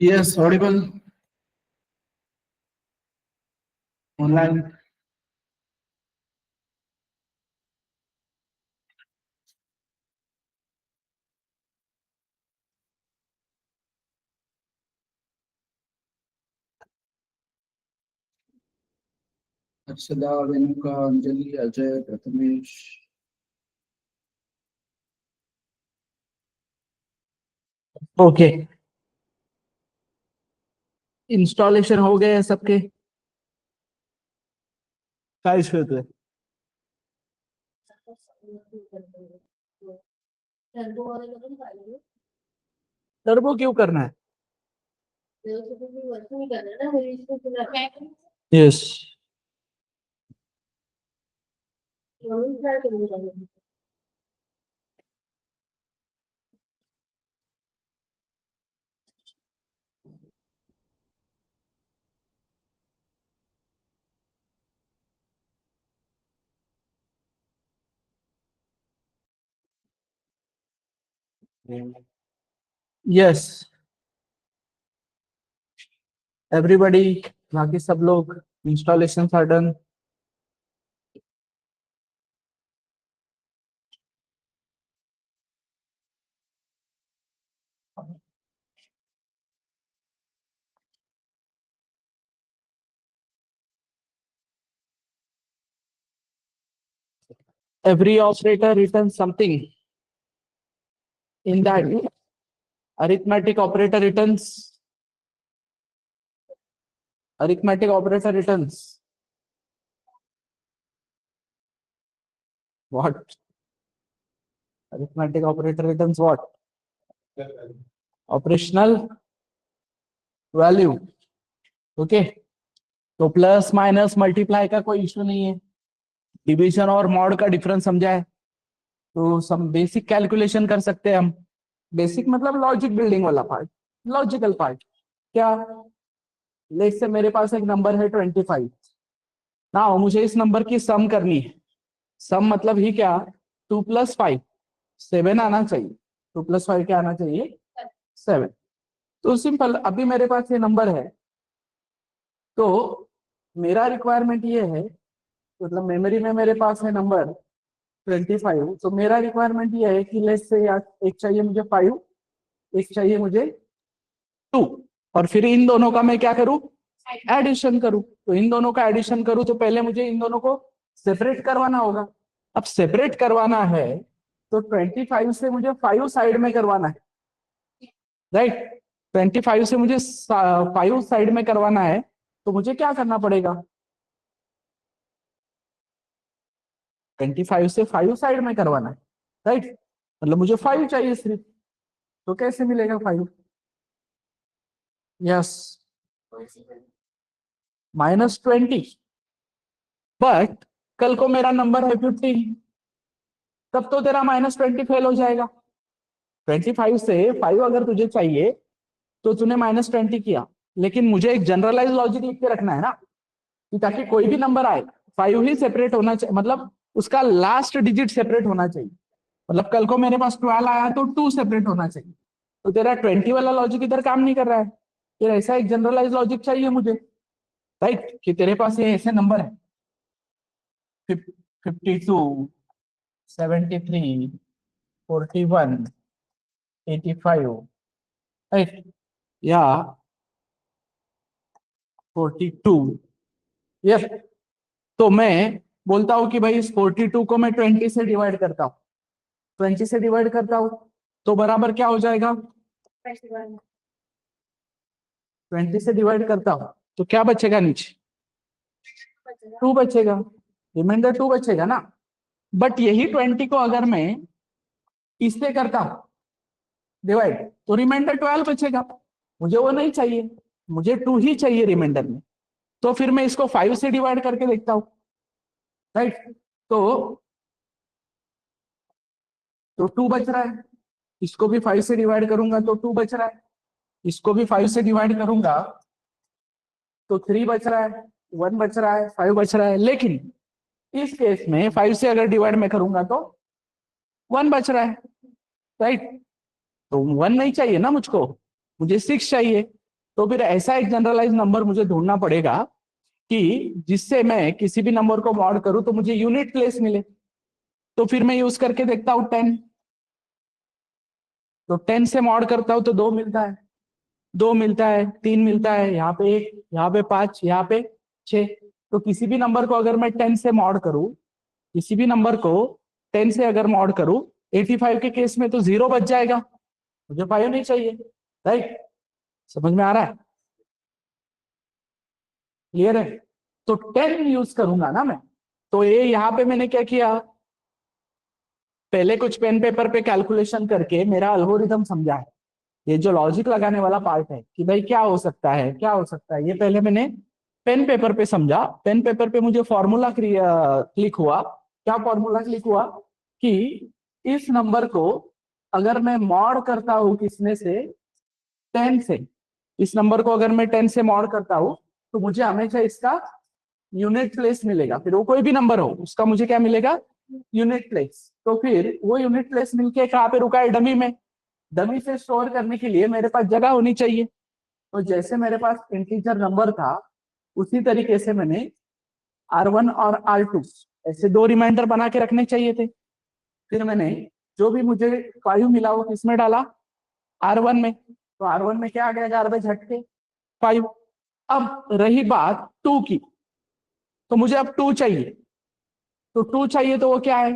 Yes, audible online. Arshada, Renuka, Anjali, Ajay, Prathamesh. Okay, installation हो गए हैं सबके? क्या इशू है? टर्बो क्यों करना है? यस, यस, एवरीबॉडी, बाकी सब लोग installation are done. Every operator returns something. In that, arithmetic operator returns. Arithmetic operator returns what? Arithmetic operator returns what? Operational value. Okay, तो प्लस माइनस मल्टीप्लाई का कोई इश्यू नहीं है. डिवीजन और mod का डिफरेंस समझा है, तो सम बेसिक कैलकुलेशन कर सकते हैं हम. बेसिक मतलब लॉजिक बिल्डिंग वाला पार्ट, लॉजिकल पार्ट. क्या, लेट से मेरे पास एक नंबर है 25 ना, मुझे इस नंबर की सम करनी है. सम मतलब ही क्या, 2 + 5 7 आना चाहिए. 2 + 5 क्या आना चाहिए? 7. तो सिंपल, अभी मेरे पास ये नंबर है, तो मेरा रिक्वायरमेंट ये है, मतलब मेमोरी में मेरे पास है नंबर 25, तो मेरा रिक्वायरमेंट ये है कि लेट से एक चाहिए मुझे 5, एक चाहिए मुझे 2, और फिर इन दोनों का मैं क्या करूं? एडिशन करूं. तो इन दोनों का एडिशन करूं तो पहले मुझे इन दोनों को सेपरेट करवाना होगा. अब सेपरेट करवाना है तो 25 से मुझे 5 साइड में करवाना है, राइट? 25 से मुझे 5 साइड में करवाना है, तो मुझे क्या करना पड़ेगा? 25 से 5 साइड में करवाना है, राइट? मतलब मुझे 5 चाहिए सिर्फ. तो कैसे मिलेगा 5? यस, -20. बट कल को मेरा नंबर है 15, तब तो तेरा -20 फेल हो जाएगा. 25 से 5 अगर तुझे चाहिए तो तूने -20 किया, लेकिन मुझे एक जनरलाइज लॉजिक लिख के रखना है ना, कि ताकि कोई भी नंबर आए 5 ही सेपरेट होना चाहिए, मतलब उसका लास्ट डिजिट सेपरेट होना चाहिए. मतलब कल को मेरे पास 12 आया तो 2 सेपरेट होना चाहिए. तो तेरा 20 वाला लॉजिक इधर काम नहीं कर रहा है. फिर ऐसा एक जनरलाइज लॉजिक चाहिए मुझे, राइट? कि तेरे पास ये ऐसे नंबर है 52, 73, 41, 85, राइट? या 42. यस. तो मैं बोलता हूं कि भाई इस 42 को मैं 20 से डिवाइड करता हूँ. 20 से डिवाइड करता हूँ तो बराबर क्या हो जाएगा? 20 से डिवाइड करता हूँ तो क्या बचेगा नीचे? 2 बचेगा. रिमाइंडर 2 बचेगा ना. बट यही 20 को अगर मैं इससे करता हूँ डिवाइड, तो रिमाइंडर 12 बचेगा. मुझे वो नहीं चाहिए, मुझे 2 ही चाहिए रिमाइंडर में. तो फिर मैं इसको 5 से डिवाइड करके देखता हूँ, राइट? तो 2 बच रहा है. इसको भी 5 से डिवाइड करूंगा तो 2 बच रहा है. इसको भी 5 से डिवाइड करूंगा तो 3 बच रहा है, 1 बच रहा है, 5 बच रहा है. लेकिन इस केस में 5 से अगर डिवाइड में करूंगा तो 1 बच रहा है, राइट? तो 1 नहीं चाहिए ना मुझको. मुझे 6 चाहिए। तो फिर ऐसा एक जनरलाइज नंबर मुझे ढूंढना पड़ेगा कि जिससे मैं किसी भी नंबर को मॉड करूं तो मुझे यूनिट प्लेस मिले। तो फिर मैं यूज करके देखता हूं 10। तो 10 से मॉड करता हूं तो 2 मिलता है, 2 मिलता है, 3 मिलता है, यहाँ पे 1, यहाँ पे 5, यहाँ पे 6। तो किसी भी नंबर को अगर मैं 10 से मॉड करूं, किसी भी नंबर को 10 से अगर मॉड करूं, 85 के केस में तो 0 बच जाएगा, मुझे 5 नहीं चाहिए। राइट? समझ में आ रहा है? क्लियर है? तो 10 यूज करूंगा ना मैं। तो ये यहाँ पे मैंने क्या किया, पहले कुछ पेन पेपर पे कैलकुलेशन करके मेरा अल्गोरिदम समझा है। ये जो लॉजिक लगाने वाला पार्ट है कि भाई क्या हो सकता है, क्या हो सकता है, ये पहले मैंने पेन पेपर पे समझा। पेन पेपर पे मुझे फॉर्मूला क्लिक हुआ। क्या फॉर्मूला क्लिक हुआ कि इस नंबर को अगर मैं मॉड करता हूं किसमें से, 10 से, इस नंबर को अगर मैं 10 से मॉड करता हूं तो मुझे हमेशा इसका यूनिट प्लेस मिलेगा। फिर वो कोई भी नंबर हो उसका मुझे क्या मिलेगा, यूनिट प्लेस। तो फिर वो यूनिट प्लेस मिलके कहाँ पे रुका है, डमी में। डमी से स्टोर करने के लिए मेरे पास जगह होनी चाहिए। तो जैसे मेरे पास इंटीजर नंबर था, उसी तरीके से मैंने R1 और R2 ऐसे दो रिमाइंडर बना के रखने चाहिए थे। फिर मैंने जो भी मुझे 5 मिला वो किसमें डाला, R1 में। तो R1 में क्या आ गया, गार्बेज हट के 5। अब रही बात 2 की, तो मुझे अब 2 चाहिए। तो 2 चाहिए तो वो क्या है,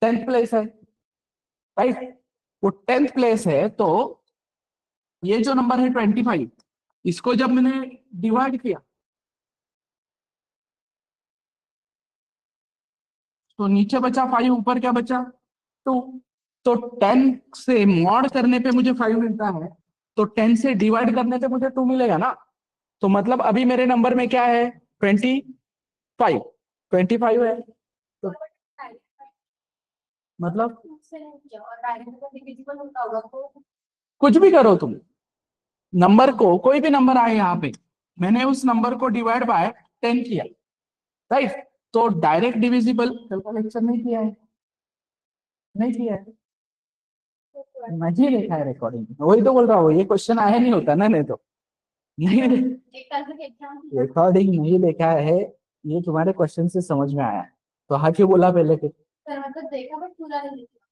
10th प्लेस है। राइट? वो 10th प्लेस है। तो ये जो नंबर है 25, इसको जब मैंने डिवाइड किया तो नीचे बचा 5, ऊपर क्या बचा, 2। तो 10 से मॉड करने पे मुझे 5 मिलता है, तो 10 से डिवाइड करने पे मुझे 2 मिलेगा ना। तो मतलब अभी मेरे नंबर में क्या है, 25, 25 है। तो मतलब कुछ भी करो तुम, नंबर को कोई भी नंबर आए यहाँ पे, मैंने उस नंबर को डिवाइड बाय 10 किया। राइट? तो डायरेक्ट डिविजिबल कैलकुलेशन नहीं किया है, नहीं किया है, नहीं लिखा है रिकॉर्डिंग में। वही तो बोल रहा हूँ, ये क्वेश्चन आया नहीं होता ना, नहीं तो नहीं। रिकॉर्डिंग नहीं लिखा है, ये तुम्हारे क्वेश्चन से समझ में आया। तो हाँ क्यों बोला पहले फिर,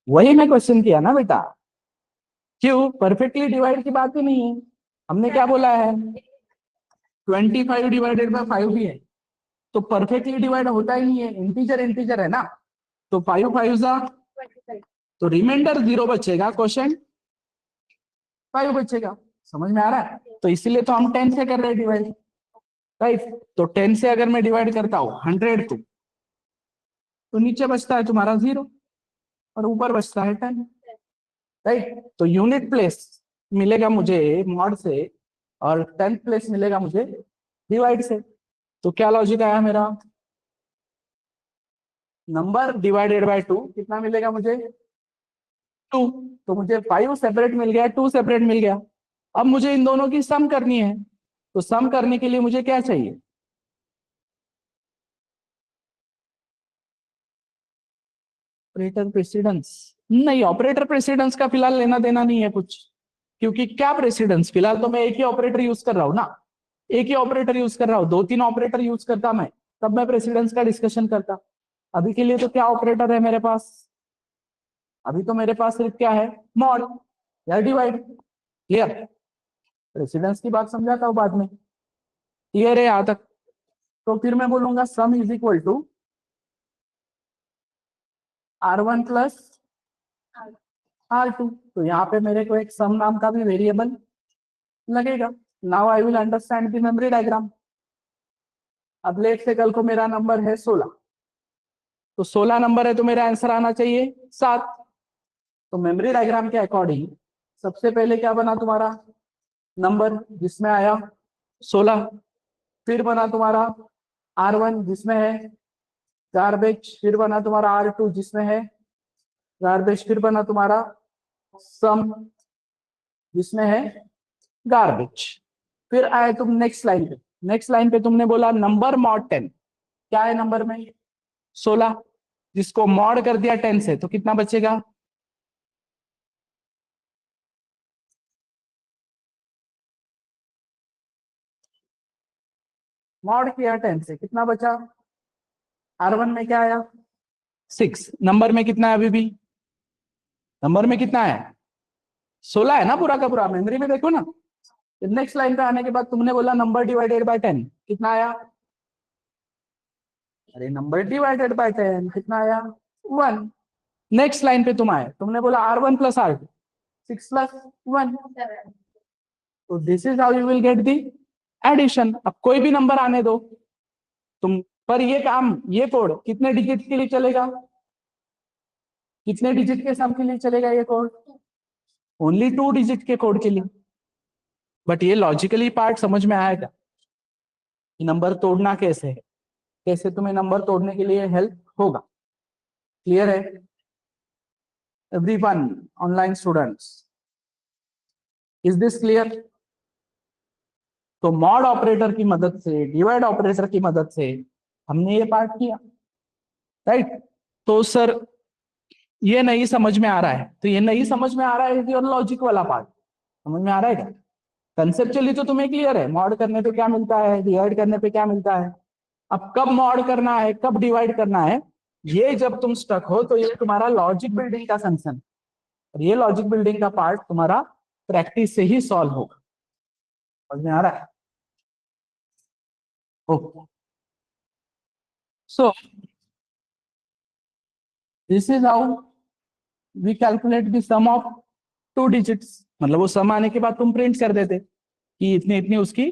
वही मैं क्वेश्चन किया ना बेटा। क्यों, परफेक्टली डिवाइड की बात ही नहीं है। हमने क्या बोला है, 25 डिवाइडेड बाय 5 भी है, तो परफेक्टली डिवाइड होता ही नहीं है, इंटीजर इंटीजर है ना। तो 5 5 जा, तो रिमाइंडर 0 बचेगा, क्वेश्चन 5 बचेगा। समझ में आ रहा है? तो इसीलिए तो हम 10 से कर रहे हैं डिवाइड। राइट? तो 10 से अगर मैं डिवाइड करता हूँ 100 को, तो नीचे बचता है तुम्हारा 0 और ऊपर बचता है 10। राइट? तो यूनिट प्लेस मिलेगा मुझे मॉड से, और 10th प्लेस मिलेगा मुझे डिवाइड से। तो क्या लॉजिक आया मेरा, नंबर डिवाइडेड बाय 2 कितना मिलेगा मुझे, 2। तो मुझे 5 सेपरेट मिल गया, 2 सेपरेट मिल गया। अब मुझे इन दोनों की सम करनी है। तो सम करने के लिए मुझे क्या चाहिए, ऑपरेटर प्रेसिडेंस। नहीं, ऑपरेटर प्रेसिडेंस का फिलहाल लेना देना नहीं है कुछ, क्योंकि क्या प्रेसिडेंस, फिलहाल तो मैं एक ही ऑपरेटर यूज कर रहा हूँ ना। एक ही ऑपरेटर यूज कर रहा हूँ, 2 3 ऑपरेटर यूज करता मैं, तब मैं प्रेसिडेंस का डिस्कशन करता। अभी के लिए तो क्या ऑपरेटर है मेरे पास, अभी तो मेरे पास सिर्फ क्या है, मॉड या डिवाइड। क्लियर? प्रेसिडेंस की बात समझाता हूँ बाद में। क्लियर है यहाँ तक? तो फिर मैं बोलूंगा sum is equal to R1 plus R2। तो यहाँ पे मेरे को एक सम नाम का भी वेरिएबल लगेगा। Now I will understand the memory diagram. अब लेट से कल को मेरा नंबर है 16, तो 16 नंबर है तो मेरा आंसर आना चाहिए 7। तो मेमोरी डायग्राम के अकॉर्डिंग सबसे पहले क्या बना तुम्हारा, नंबर जिसमें आया 16। फिर बना तुम्हारा R1 जिसमें है गार्बेज, फिर बना तुम्हारा R2 जिसमें है गार्बेज, फिर बना तुम्हारा सम जिसमें है गार्बेज। फिर आए तुम नेक्स्ट लाइन पे, नेक्स्ट लाइन पे तुमने बोला नंबर मॉड 10। क्या है नंबर में, 16, जिसको मॉड कर दिया 10 से, तो कितना बचेगा, मॉड किया 10 से, कितना बचा? R1 में क्या आया? 6। नंबर में कितना है अभी भी? नंबर में कितना है? 16 है ना पूरा का पूरा, मेमोरी में देखो ना। नेक्स्ट लाइन पे आने के बाद तुमने बोला नंबर डिवाइडेड बाय 10, कितना आया? अरे नंबर डिवाइडेड बाय 10 कितना आया? 1। नेक्स्ट लाइन पे तुम आए, तुमने बोला R1 प्लस R2, 6 प्लस 1, तो this is how you will get the addition. अब कोई भी नंबर आने दो तुम, पर ये काम, ये कोड कितने डिजिट के लिए चलेगा? कितने डिजिट के सम के लिए चलेगा ये कोड? ओनली 2 डिजिट के कोड के लिए। बट ये लॉजिकली पार्ट समझ में आएगा कि नंबर तोड़ना कैसे है, कैसे तुम्हें नंबर तोड़ने के लिए हेल्प होगा। क्लियर है everyone? Online students, is this clear? तो मॉड ऑपरेटर की मदद से, डिवाइड ऑपरेटर की मदद से हमने ये पार्ट किया, राइट? तो सर ये नहीं समझ में आ रहा है, तो ये नहीं समझ में आ रहा है और लॉजिक वाला पार्ट समझ में आ रहा है क्या? कंसेप्चुअली तो तुम्हें क्लियर है, मॉड करने पे क्या मिलता है, डिवाइड करने पे क्या मिलता है। अब कब मॉड करना है, कब डिवाइड करना है, ये जब तुम स्टक हो तो ये तुम्हारा लॉजिक बिल्डिंग का कंसर्न, और ये लॉजिक बिल्डिंग का पार्ट तुम्हारा प्रैक्टिस से ही सॉल्व होगा। समझ में आ रहा है? Okay, so this is how we calculate the sum of 2 digits. मतलब वो सम आने के बाद तुम प्रिंट कर देते कि इतनी इतनी उसकी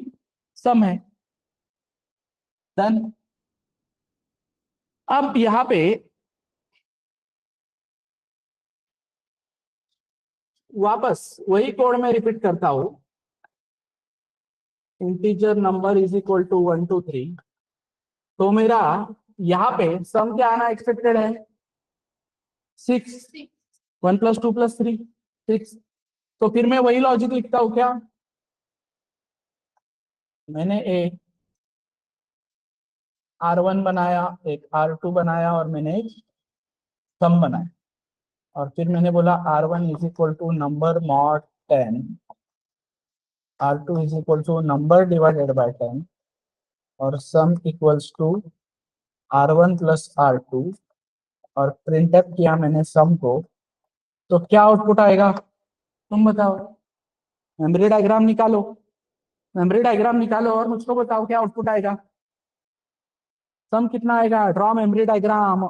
सम है। डन। अब यहाँ पे वापस वही कोड में रिपीट करता हूं, integer number is equal to 1 2 3। तो मेरा यहाँ पे सम क्या आना एक्सपेक्टेड है? 6। 1 प्लस 2 प्लस 3, 6। तो फिर मैं वही लॉजिक लिखता हूँ क्या? मैंने एक R1 बनाया, एक R2 बनाया और मैंने एक सम बनाया, और फिर मैंने बोला R1 is equal to number mod 10, R2 is equal to number divided by 10, और सम equals to R1 plus R2, और प्रिंट अप किया मैंने सम को। तो क्या आउटपुट आएगा तुम बताओ? मेमोरी डायग्राम निकालो, मेमोरी डायग्राम निकालो और मुझको बताओ क्या आउटपुट आएगा। सम कितना आएगा? Draw memory diagram.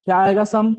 क्या आएगा sum?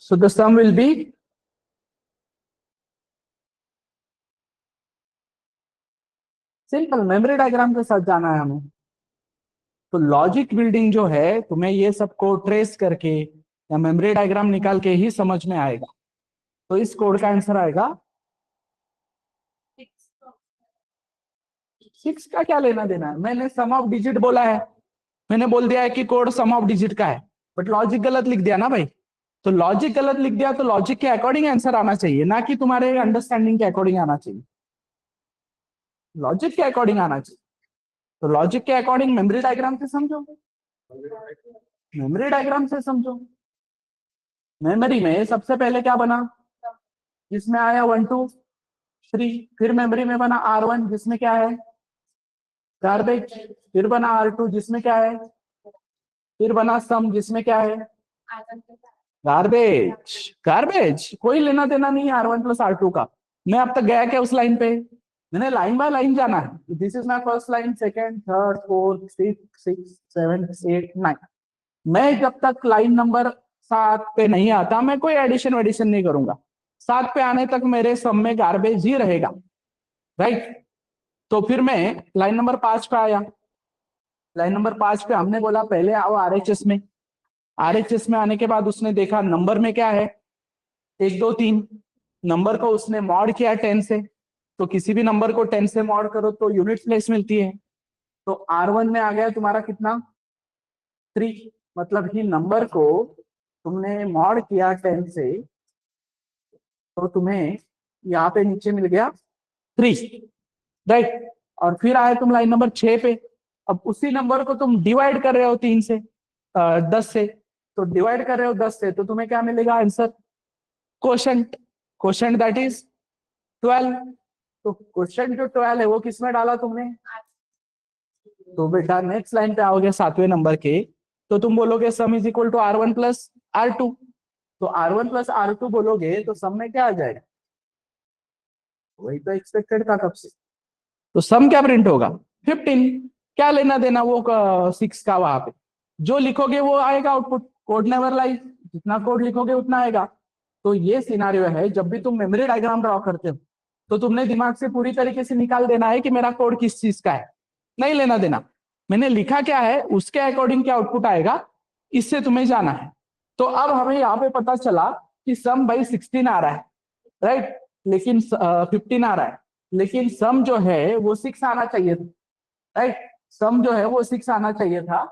So the sum will be, simple memory diagram के साथ जाना है हमें। तो लॉजिक बिल्डिंग जो है तुम्हें ये सबको ट्रेस करके या मेमोरी डायग्राम निकाल के ही समझ में आएगा। तो इस कोड का आंसर आएगा 6 का क्या लेना देना है, मैंने सम ऑफ डिजिट बोला है, मैंने बोल दिया है कि कोड सम ऑफ डिजिट का है, बट लॉजिक गलत लिख दिया ना भाई। तो लॉजिक गलत लिख दिया तो लॉजिक के अकॉर्डिंग आंसर आना चाहिए, ना कि तुम्हारे अंडरस्टैंडिंग के अकॉर्डिंग आना चाहिए, लॉजिक के अकॉर्डिंग आना चाहिए। तो लॉजिक के अकॉर्डिंग मेमोरी डायग्राम से समझो, मेमोरी डायग्राम से समझो। मेमोरी में सबसे पहले क्या बना, जिसमें आया 1 2 3, फिर मेमोरी में बना R1 जिसमें क्या है गार्बेज, फिर बना R2 जिसमें क्या है, फिर बना सम जिसमें क्या है गार्बेज। गार्बेज कोई लेना देना नहीं है R1 प्लस R2 का। मैं अब तक गया क्या उस लाइन पे, मैंने लाइन बाय लाइन जाना है। This is my first line, second, third, fourth, fifth, six, seven, 8, 9। मैं जब तक लाइन नंबर 7 पे नहीं आता मैं कोई एडिशन वेडिशन नहीं करूंगा। 7 पे आने तक मेरे सब में गार्बेज ही रहेगा, राइट। तो फिर मैं लाइन नंबर 5 पे आया, लाइन नंबर 5 पे हमने बोला पहले आओ RHS में। RHS में आने के बाद उसने देखा नंबर में क्या है 1 2 3, नंबर को उसने मॉड किया 10 से, तो किसी भी नंबर को 10 से मॉड करो तो यूनिट प्लेस मिलती है। तो R1 में आ गया तुम्हारा कितना 3, मतलब कि नंबर को तुमने मॉड किया 10 से तो तुम्हें यहाँ पे नीचे मिल गया 3, राइट। और फिर आए तुम लाइन नंबर 6 पे, अब उसी नंबर को तुम डिवाइड कर रहे हो 3 से 10 से, तो डिवाइड कर रहे हो 10 से तो तुम्हें क्या मिलेगा answer quotient, quotient that is 12। तो क्वोशंट जो 12 है वो किसमें डाला तुमने, तो बेटा नेक्स्ट लाइन पे आओगे 7वें नंबर के, तो तुम बोलोगे sum is equal to R1 plus R2। तो R1 प्लस R2 बोलोगे तो सम में क्या आ जाएगा, वही तो एक्सपेक्टेड था कब से। तो सम क्या प्रिंट होगा 15, क्या लेना देना वो 6 का, वहां पे जो लिखोगे वो आएगा आउटपुट, कोड नेवर लाइज, जितना कोड लिखोगे उतना आएगा। तो ये सिनारियो है, जब भी तुम मेमोरी डायग्राम ड्रॉ करते हो तो तुमने दिमाग से पूरी तरीके से निकाल देना है कि मेरा कोड किस चीज का है, नहीं लेना देना मैंने लिखा क्या है उसके अकॉर्डिंग क्या आउटपुट आएगा, इससे तुम्हें जाना है। तो अब हमें यहाँ पे पता चला कि सम भाई 16 आ रहा है, राइट, लेकिन 15 आ रहा है, लेकिन सम जो है वो 6 आना चाहिए था, राइट। सम जो है वो 6 आना चाहिए था।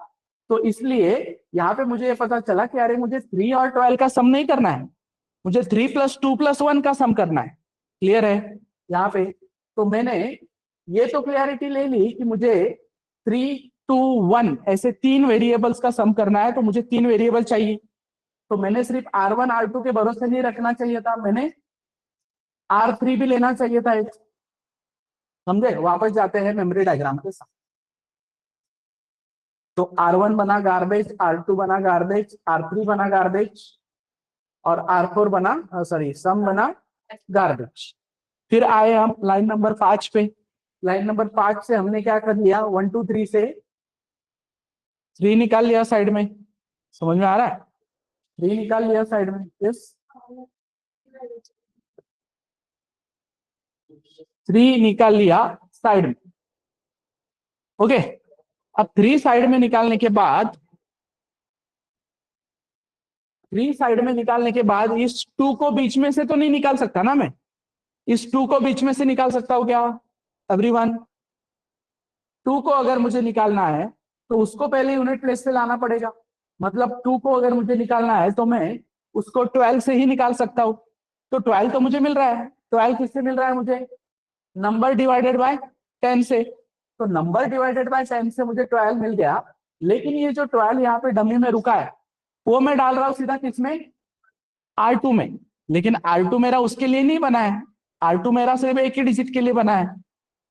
तो इसलिए यहाँ पे मुझे ये पता चला कि अरे मुझे 3 और 12 का सम नहीं करना है, मुझे 3 + 2 + 1 का सम करना है। क्लियर है यहाँ पे। तो मैंने ये तो क्लियरिटी ले ली कि मुझे 3 2 1 ऐसे 3 वेरिएबल्स का सम करना है, तो मुझे 3 वेरिएबल चाहिए। तो मैंने सिर्फ R1 R2 के भरोसे नहीं रखना चाहिए था, मैंने R3 भी लेना चाहिए था एक। समझे, वापस जाते हैं मेमोरी डायग्राम के साथ। तो R1 बना गार्बेज, R2 बना गार्बेज, R3 बना गार्बेज और R4 बना सॉरी सम बना गार्बेज। फिर आए हम लाइन नंबर 5 पे, लाइन नंबर 5 से हमने क्या कर लिया 1 2 3 से 3 निकाल लिया साइड में, समझ में आ रहा है, 3 निकाल लिया साइड में, यस 3 निकाल लिया साइड में, ओके। अब 3 साइड में निकालने के बाद, 3 साइड में निकालने के बाद इस 2 को बीच में से तो नहीं निकाल सकता ना मैं, इस 2 को बीच में से निकाल सकता हूँ क्या एवरीवन, 2 को अगर मुझे निकालना है तो उसको पहले यूनिट प्लेस पे लाना पड़ेगा। मतलब 2 को अगर मुझे निकालना है तो मैं उसको 12 से ही निकाल सकता हूँ। तो 12 तो मुझे मिल रहा है, 12 किससे मिल रहा है मुझे, नंबर डिवाइडेड बाय 10 से। तो नंबर डिवाइडेड बाय 10 से मुझे 12 मिल गया। लेकिन ये जो 12 यहाँ पे डमी में रुका है वो मैं डाल रहा हूँ सीधा किसमें R2 में, लेकिन R2 मेरा उसके लिए नहीं बना है, R2 मेरा सिर्फ एक ही डिजिट के लिए बना है।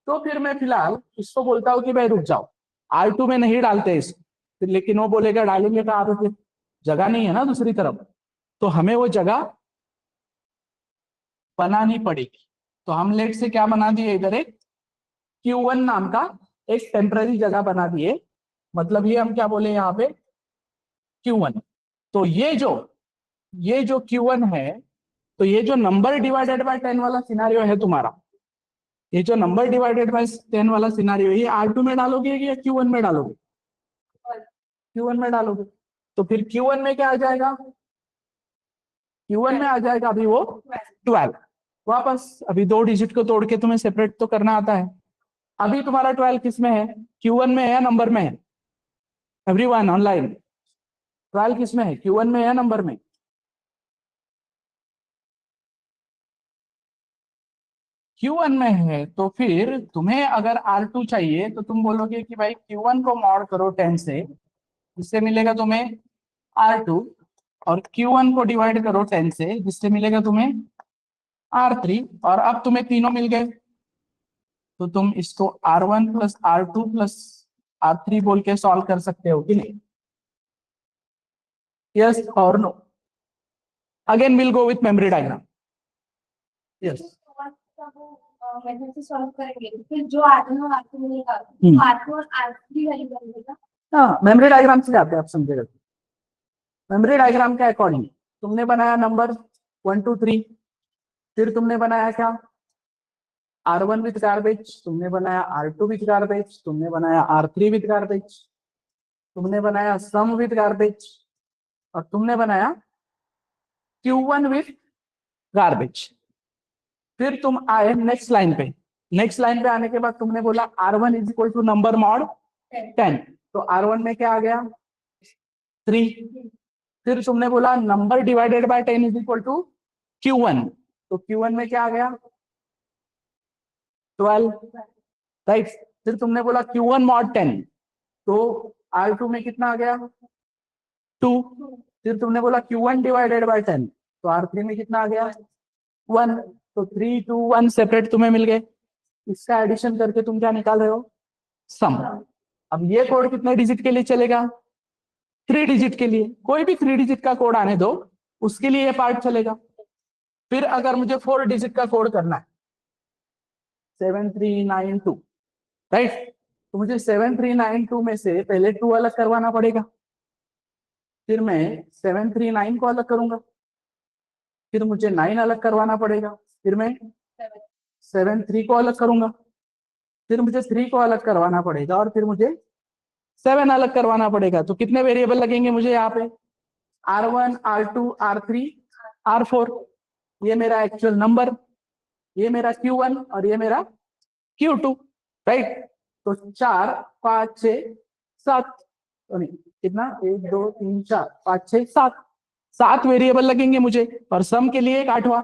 तो फिर मैं फिलहाल इसको बोलता हूँ कि भाई रुक जाओ, R2 में नहीं डालते इसको, लेकिन वो बोलेगा डालेंगे कहाँ पे, फिर जगह नहीं है ना दूसरी तरफ, तो हमें वो जगह बनानी पड़ेगी। तो हम लेट से क्या बना दिए इधर एक Q1 नाम का एक टेम्पररी जगह बना दिए, मतलब ये हम क्या बोले यहाँ पे Q1। तो ये जो Q1 है, तो ये जो नंबर डिवाइडेड बाय 10 वाला सिनारियो है तुम्हारा, ये जो नंबर डिवाइडेड बाय 10 वाला सिनारियो ये R2 में डालोगे या Q1 में डालोगे, Q1 में डालोगे। तो फिर Q1 में क्या आ जाएगा, Q1 में आ जाएगा अभी वो 12। वापस अभी 2 डिजिट को तोड़ के तुम्हें सेपरेट तो करना आता है। अभी तुम्हारा 12 किस में है, Q1 में है या नंबर में है? एवरीवन ऑनलाइन, 12 किस में है, Q1 में है या नंबर में? Q1 में है। तो फिर तुम्हें अगर R2 चाहिए तो तुम बोलोगे कि भाई Q1 को मॉड करो 10 से, जिससे मिलेगा तुम्हें R2, और Q1 को डिवाइड करो 10 से, जिससे मिलेगा तुम्हें R3। और अब तुम्हें तीनों मिल गए, तो तुम इसको R1 plus R2 plus R3 बोल के सॉल्व कर सकते हो कि नहीं? यस और no? Again will go with memory diagram. Yes, method से सॉल्व करेंगे, फिर जो R1 और R2 मिलेगा तो R2 और R3 वैल्यू बनेगा। हाँ, मेमोरी डायग्राम से जाते हैं, आप समझेगा। मेमोरी डायग्राम के अकॉर्डिंग तुमने बनाया नंबर 1 2 3, फिर तुमने बनाया क्या, R1 विथ गार्बेज, तुमने बनाया R2 विथ गार्बेज, तुमने बनाया R3 विथ गार्बेज, तुमने बनाया सम विथ गार्बेज, और तुमने बनाया Q1 विथ गार्बेज। फिर तुम आए नेक्स्ट लाइन पे। नेक्स्ट लाइन पे आने के बाद तुमने बोला R1 is equal to number mod 10, तो R1 में क्या आ गया, 3। फिर तुमने बोला number divided by 10 is equal to Q1, तो Q1 में क्या आ गया, 12, राइट। फिर तुमने बोला Q1 मॉड 10, तो R2 में कितना आ गया, 2। फिर तुमने बोला Q1 डिवाइडेड बाय 10, तो R3 में कितना आ गया, 1। तो 3 2 1 सेपरेट तुम्हें मिल गए। इसका एडिशन करके तुम क्या निकाल रहे हो, सम। अब ये कोड कितने डिजिट के लिए चलेगा, 3 डिजिट के लिए। कोई भी 3 डिजिट का कोड आने दो, उसके लिए ये पार्ट चलेगा। फिर अगर मुझे 4 डिजिट का कोड करना है, 7392, राइट, तो मुझे 7392 में से पहले 2 अलग करवाना पड़ेगा, फिर मैं 739 को अलग करूंगा, फिर मुझे 9 अलग करवाना पड़ेगा, फिर मैं 73 को अलग करूंगा, फिर मुझे 3 को अलग करवाना पड़ेगा, और फिर मुझे 7 अलग करवाना पड़ेगा। तो कितने वेरिएबल लगेंगे मुझे यहाँ पे, R1 R2 R3 R4। ये मेरा एक्चुअल नंबर, ये मेरा Q1 और ये मेरा Q2, राइट। तो 4 5 6 7, नहीं कितना, 1 2 3 4 5 6 7, 7 वेरिएबल लगेंगे मुझे, और सम के लिए एक 8वां,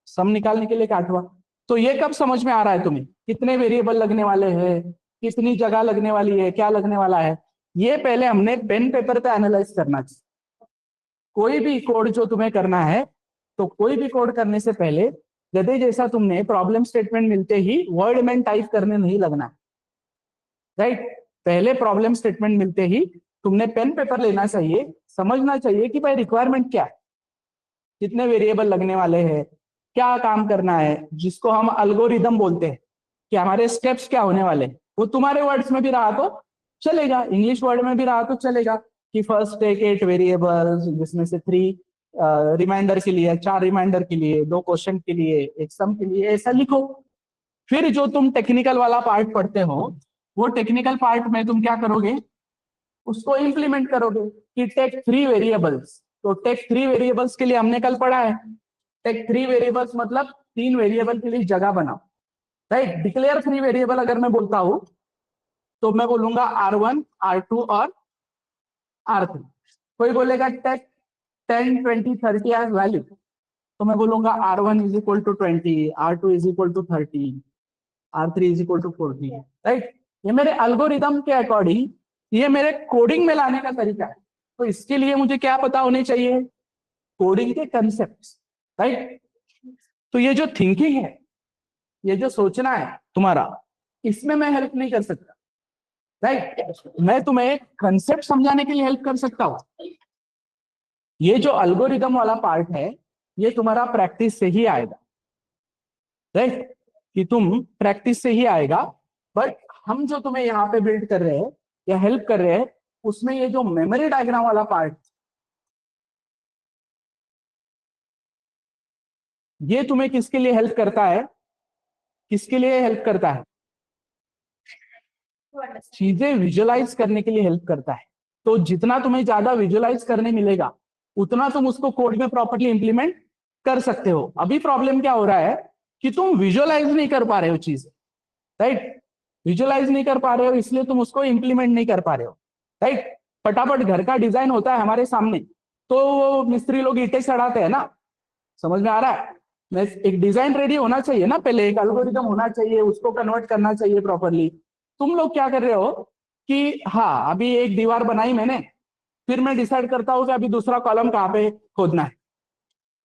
सम निकालने के लिए एक 8वां। तो ये कब समझ में आ रहा है तुम्हें, कितने वेरिएबल लगने वाले हैं, कितनी जगह लगने वाली है, क्या लगने वाला है? ये पहले हमने पेन पेपर पे एनालाइज करना चाहिए। कोई भी कोड जो तुम्हें करना है, तो कोई भी कोड करने से पहले गधे जैसा तुमने प्रॉब्लम स्टेटमेंट मिलते ही वर्ड में टाइप करने नहीं लगना, राइट। पहले प्रॉब्लम स्टेटमेंट मिलते ही तुमने पेन पेपर लेना चाहिए, समझना चाहिए कि भाई रिक्वायरमेंट क्या है, कितने वेरिएबल लगने वाले हैं, क्या काम करना है, जिसको हम अल्गोरिदम बोलते हैं, कि हमारे स्टेप्स क्या होने वाले हैं। वो तुम्हारे वर्ड्स में भी रहा तो चलेगा, इंग्लिश वर्ड में भी रहा तो चलेगा, कि फर्स्ट टेक 8 वेरिएबल्स, जिसमें से 3 रिमाइंडर के लिए, 4 रिमाइंडर के लिए, 2 क्वेश्चन के लिए, एक सम के लिए, ऐसा लिखो। फिर जो तुम टेक्निकल वाला पार्ट पढ़ते हो, वो टेक्निकल पार्ट में तुम क्या करोगे, उसको इंप्लीमेंट करोगे, कि टेक 3 वेरिएबल्स। तो टेक 3 वेरिएबल्स के लिए हमने कल पढ़ा है, टेक 3 वेरिएबल्स मतलब 3 वेरिएबल के लिए जगह बनाओ, राइट। डिक्लेयर 3 वेरिएबल अगर मैं बोलता हूं, तो मैं बोलूंगा R1 R2 और R3। कोई बोलेगा टेक 10 20 30 एज वैल्यू, तो मैं बोलूंगा R1 is equal to 20, R2 is equal to 30, R3 is equal to 40, right. ये मेरे अल्गोरिदम के अकॉर्डिंग, ये मेरे कोडिंग में लाने का तरीका है। तो इसके लिए मुझे क्या पता होने चाहिए, कोडिंग के कंसेप्ट, राइट। तो ये जो थिंकिंग है, ये जो सोचना है तुम्हारा, इसमें मैं हेल्प नहीं कर सकता, राइट। मैं तुम्हें कंसेप्ट समझाने के लिए हेल्प कर सकता हूं। ये जो अल्गोरिदम वाला पार्ट है, ये तुम्हारा प्रैक्टिस से ही आएगा, राइट, कि तुम प्रैक्टिस से ही आएगा। बट हम जो तुम्हें यहाँ पे बिल्ड कर रहे हैं या हेल्प कर रहे हैं, उसमें ये जो मेमोरी डायग्राम वाला पार्ट, ये तुम्हें किसके लिए हेल्प करता है, किसके लिए हेल्प करता है, चीजें विजुअलाइज करने के लिए हेल्प करता है। तो जितना तुम्हें ज्यादा विजुअलाइज करने मिलेगा, उतना तुम उसको कोड में प्रॉपर्ली इंप्लीमेंट कर सकते हो। अभी प्रॉब्लम क्या हो रहा है कि तुम विजुअलाइज नहीं कर पा रहे हो चीज, राइट। विजुअलाइज नहीं कर पा रहे हो, इसलिए तुम उसको इंप्लीमेंट नहीं कर पा रहे हो, राइट। फटाफट घर का डिजाइन होता है हमारे सामने तो मिस्त्री लोग ईंटें चढ़ाते हैं ना, समझ में आ रहा है। मैं एक डिजाइन रेडी होना चाहिए ना, पहले एक एल्गोरिदम होना चाहिए, उसको कन्वर्ट करना चाहिए प्रॉपरली। तुम लोग क्या कर रहे हो कि हाँ अभी एक दीवार बनाई मैंने, फिर मैं डिसाइड करता हूँ कि अभी दूसरा कॉलम कहाँ पे खोदना है,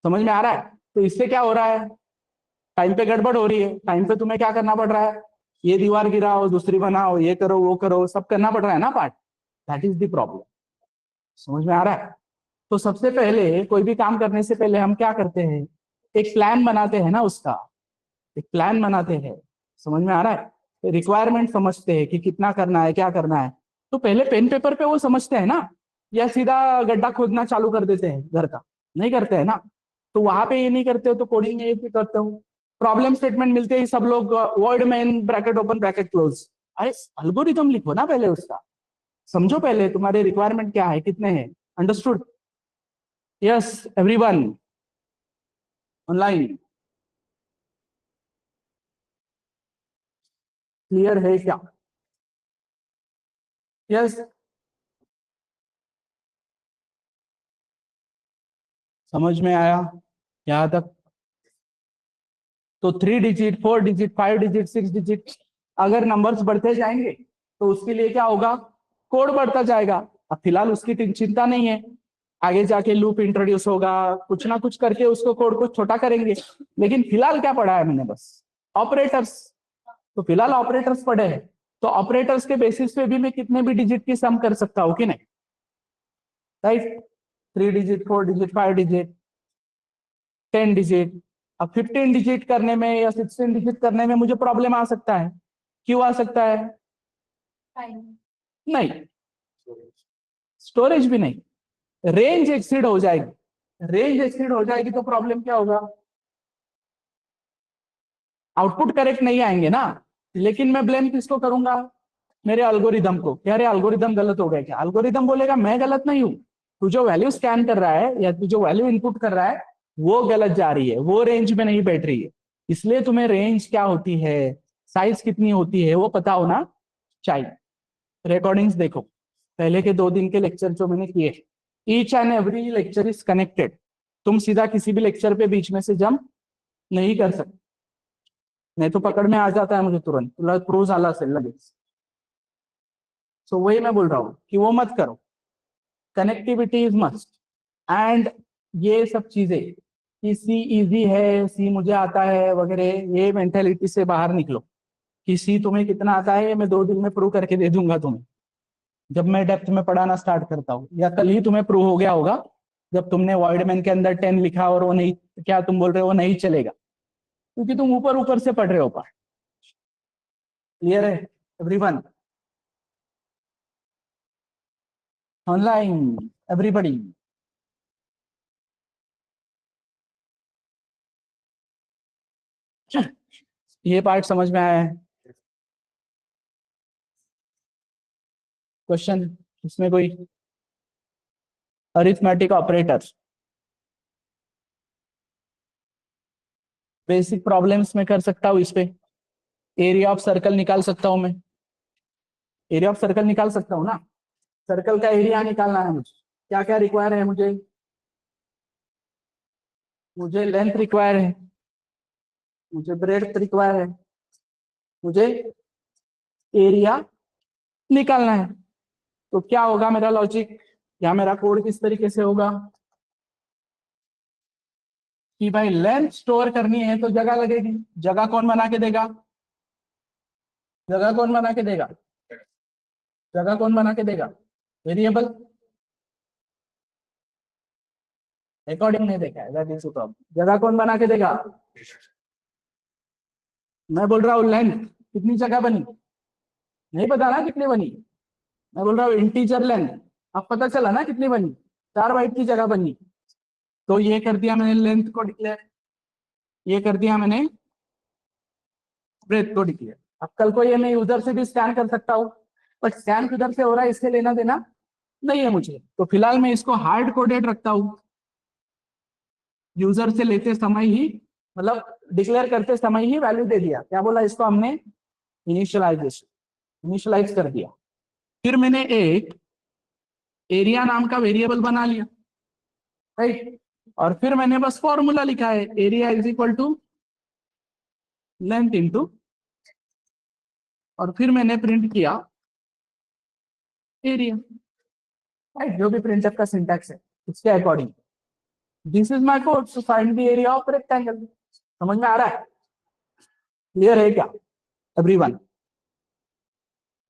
समझ में आ रहा है। तो इससे क्या हो रहा है, टाइम पे गड़बड़ हो रही है। टाइम पे तुम्हें क्या करना पड़ रहा है, ये दीवार गिराओ, दूसरी बनाओ, ये करो वो करो, सब करना पड़ रहा है ना part. That is the problem, समझ में आ रहा है। तो सबसे पहले कोई भी काम करने से पहले हम क्या करते हैं, एक प्लान बनाते हैं ना उसका, एक प्लान बनाते हैं, समझ में आ रहा है। रिक्वायरमेंट समझते हैं कि कितना करना है क्या करना है। तो पहले पेन पेपर पे वो समझते हैं ना, या सीधा गड्ढा खोदना चालू कर देते हैं घर का, नहीं करते हैं ना। तो वहां पे ये नहीं करते हो तो कोडिंग में ये भी करते हो। प्रॉब्लम स्टेटमेंट मिलते ही सब लोग वर्ड में ब्रैकेट ओपन ब्रैकेट क्लोज। अरे एल्गोरिथम लिखो ना पहले उसका, समझो पहले तुम्हारे रिक्वायरमेंट क्या है, कितने हैं। Understood? Yes everyone online, clear है क्या? यस, समझ में आया यहाँ तक? तो 3 डिजिट 4 डिजिट 5 डिजिट 6 डिजिट अगर नंबर्स बढ़ते जाएंगे तो उसके लिए क्या होगा, कोड बढ़ता जाएगा। अब फिलहाल उसकी चिंता नहीं है, आगे जाके लूप इंट्रोड्यूस होगा, कुछ ना कुछ करके उसको कोड को छोटा करेंगे। लेकिन फिलहाल क्या पढ़ा है मैंने, बस ऑपरेटर्स। तो फिलहाल ऑपरेटर्स पढ़े हैं, तो ऑपरेटर्स के बेसिस पे भी मैं कितने भी डिजिट की सम कर सकता हूँ कि नहीं, right. 3 digit 4 digit 5 digit 10 digit. अब 15 डिजिट करने में या 16 डिजिट करने में मुझे प्रॉब्लम आ सकता है। क्यों आ सकता है? टाइम। नहीं, स्टोरेज भी नहीं, रेंज एक्सीड हो जाएगी। रेंज एक्सीड हो जाएगी तो प्रॉब्लम क्या होगा, आउटपुट करेक्ट नहीं आएंगे ना। लेकिन मैं ब्लेम किसको करूंगा, मेरे एल्गोरिदम को। क्या रे एल्गोरिदम गलत हो गया क्या? एल्गोरिदम बोलेगा मैं गलत नहीं हूं, तू जो वैल्यू स्कैन कर रहा है या तू जो वैल्यू इनपुट कर रहा है वो गलत जा रही है, वो रेंज में नहीं बैठ रही है। इसलिए तुम्हें रेंज क्या होती है, साइज कितनी होती है वो पता होना चाहिए। रिकॉर्डिंग्स देखो, पहले के 2 दिन के लेक्चर जो मैंने किए, each and every lecture is connected. तुम सीधा किसी भी लेक्चर पे बीच में से जंप नहीं कर सकते, नहीं तो पकड़ में आ जाता है मुझे तुरंत, प्रूज आला से लगे। सो वही मैं बोल रहा हूँ कि वो मत करो, कनेक्टिविटी इज मस्ट। एंड ये सब चीजें कि सी इजी है, सी मुझे आता है वगैरह, ये मेंटेलिटी से बाहर निकलो कि सी तुम्हें कितना आता है ये मैं 2 दिन में प्रूव करके दे दूंगा तुम्हें। जब मैं डेप्थ में पढ़ाना स्टार्ट करता हूँ, या कल ही तुम्हें प्रूव हो गया होगा जब तुमने वॉइडमैन के अंदर 10 लिखा और वो नहीं, क्या तुम बोल रहे हो वो नहीं चलेगा, क्योंकि तुम ऊपर ऊपर से पढ़ रहे हो पार्ट। क्लियर है एवरीवन ऑनलाइन, एवरीबडी? ये पार्ट समझ में आया है? क्वेश्चन इसमें कोई? अरिथमेटिक ऑपरेटर, बेसिक प्रॉब्लम्स में कर सकता हूँ इस पे। एरिया ऑफ सर्कल निकाल सकता हूँ मैं, एरिया ऑफ सर्कल निकाल सकता हूँ ना। सर्कल का एरिया निकालना है मुझे, क्या क्या रिक्वायर है मुझे, मुझे लेंथ रिक्वायर है, मुझे ब्रेड्थ रिक्वायर है, मुझे एरिया निकालना है। तो क्या होगा मेरा लॉजिक या मेरा कोड किस तरीके से होगा कि भाई लेंथ स्टोर करनी है तो जगह लगेगी। जगह कौन बना के देगा, जगह कौन बना के देगा, जगह कौन बना के देगा, वेरिएबल। अकॉर्डिंग नहीं देखा है, दैट इज द प्रॉब्लम। जगह कौन बना के देगा, मैं बोल रहा हूँ लेंथ कितनी जगह बनी, नहीं पता ना कितनी बनी। मैं बोल रहा हूँ इंटीजर लेंथ, अब पता चला ना कितनी बनी, 4 बाइट की जगह बनी। तो ये कर दिया मैंने लेंथ को डिक्लेयर, ये कर दिया मैंने ब्रेथ को डिक्लेयर। अब कल को ये मैं उधर से भी स्कैन कर सकता हूँ, बट स्कैन किधर से हो रहा है इससे लेना देना नहीं है मुझे। तो फिलहाल मैं इसको हार्ड कोडेड रखता हूँ, यूजर से लेते समय ही, मतलब डिक्लेयर करते समय ही वैल्यू दे दिया। क्या बोला इसको हमने? इनिशियलाइज कर दिया। फिर मैंने एक एरिया नाम का वेरिएबल बना लिया, राइट। और फिर मैंने बस फॉर्मूला लिखा है, area is equal to length into, और फिर मैंने प्रिंट किया एरिया, राइट। जो भी प्रिंटफ का सिंटैक्स है उसके according, this is my code to find the area of rectangle. समझ में आ रहा है? क्लियर है क्या एवरीवन?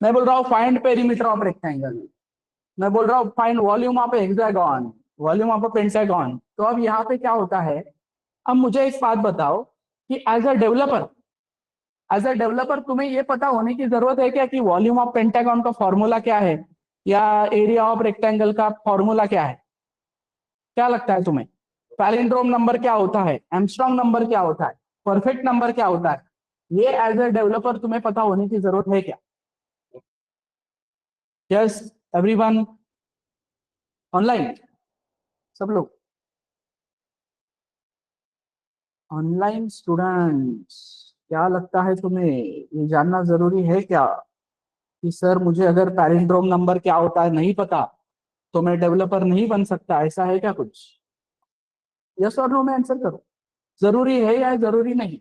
मैं बोल रहा हूँ फाइंड पेरीमीटर ऑफ रेक्टेंगल, मैं बोल रहा हूँ find volume of hexagon, volume of pentagon. तो अब यहाँ पे क्या होता है, अब मुझे एक बात बताओ कि एज अ डेवलपर तुम्हें ये पता होने की जरूरत है क्या कि वॉल्यूम ऑफ पेंटागन का फॉर्मूला क्या है, या एरिया ऑफ रेक्टेंगल का फॉर्मूला क्या है? क्या लगता है तुम्हें? पैलिंड्रोम नंबर क्या होता है, एमस्ट्रॉन्ग नंबर क्या होता है, परफेक्ट नंबर क्या होता है? ये एज अ डेवलपर तुम्हें पता होने की जरूरत है क्या? यस एवरीवन ऑनलाइन, सब लोग ऑनलाइन स्टूडेंट्स, क्या लगता है तुम्हें ये जानना जरूरी है क्या कि सर मुझे अगर पैलिंड्रोम नंबर क्या होता है नहीं पता तो मैं डेवलपर नहीं बन सकता, ऐसा है क्या कुछ? यस और नो में आंसर करो, जरूरी है या जरूरी नहीं?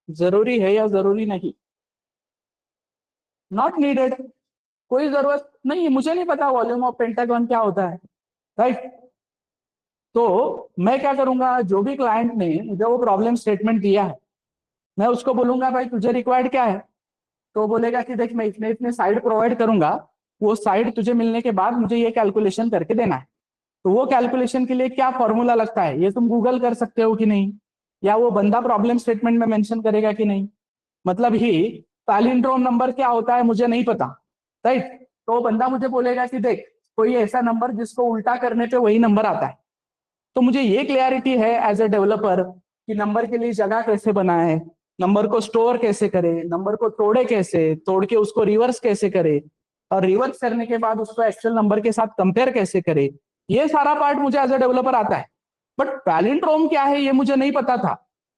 जरूरी है या जरूरी नहीं? नॉट नीडेड, कोई जरूरत नहीं है, मुझे नहीं पता वॉल्यूम ऑफ पेंटागन क्या होता है, राइट। तो मैं क्या करूंगा, जो भी क्लाइंट ने मुझे वो प्रॉब्लम स्टेटमेंट दिया है मैं उसको बोलूंगा भाई तुझे रिक्वायर्ड क्या है, तो बोलेगा कि देख मैं इतने इतने साइड प्रोवाइड करूंगा, वो साइड तुझे मिलने के बाद मुझे ये कैलकुलेशन करके देना है। तो वो कैलकुलेशन के लिए क्या फॉर्मूला लगता है ये तुम गूगल कर सकते हो कि नहीं, या वो बंदा प्रॉब्लम स्टेटमेंट में मेंशन करेगा कि नहीं। मतलब ही पैलिंड्रोम नंबर क्या होता है मुझे नहीं पता, राइट। तो बंदा मुझे बोलेगा कि देख कोई ऐसा नंबर जिसको उल्टा करने पे वही नंबर आता है। तो मुझे ये क्लियरिटी है एज अ डेवलपर कि नंबर के लिए जगह कैसे बनाए, नंबर को स्टोर कैसे करे, नंबर को तोड़े कैसे, तोड़ के उसको रिवर्स कैसे करे, और रिवर्स करने के बाद उसको एक्चुअल नंबर के साथ कंपेयर कैसे करे, ये सारा पार्ट मुझे एज अ डेवलपर आता है। बट पैलिंड्रोम क्या है ये मुझे नहीं पता था,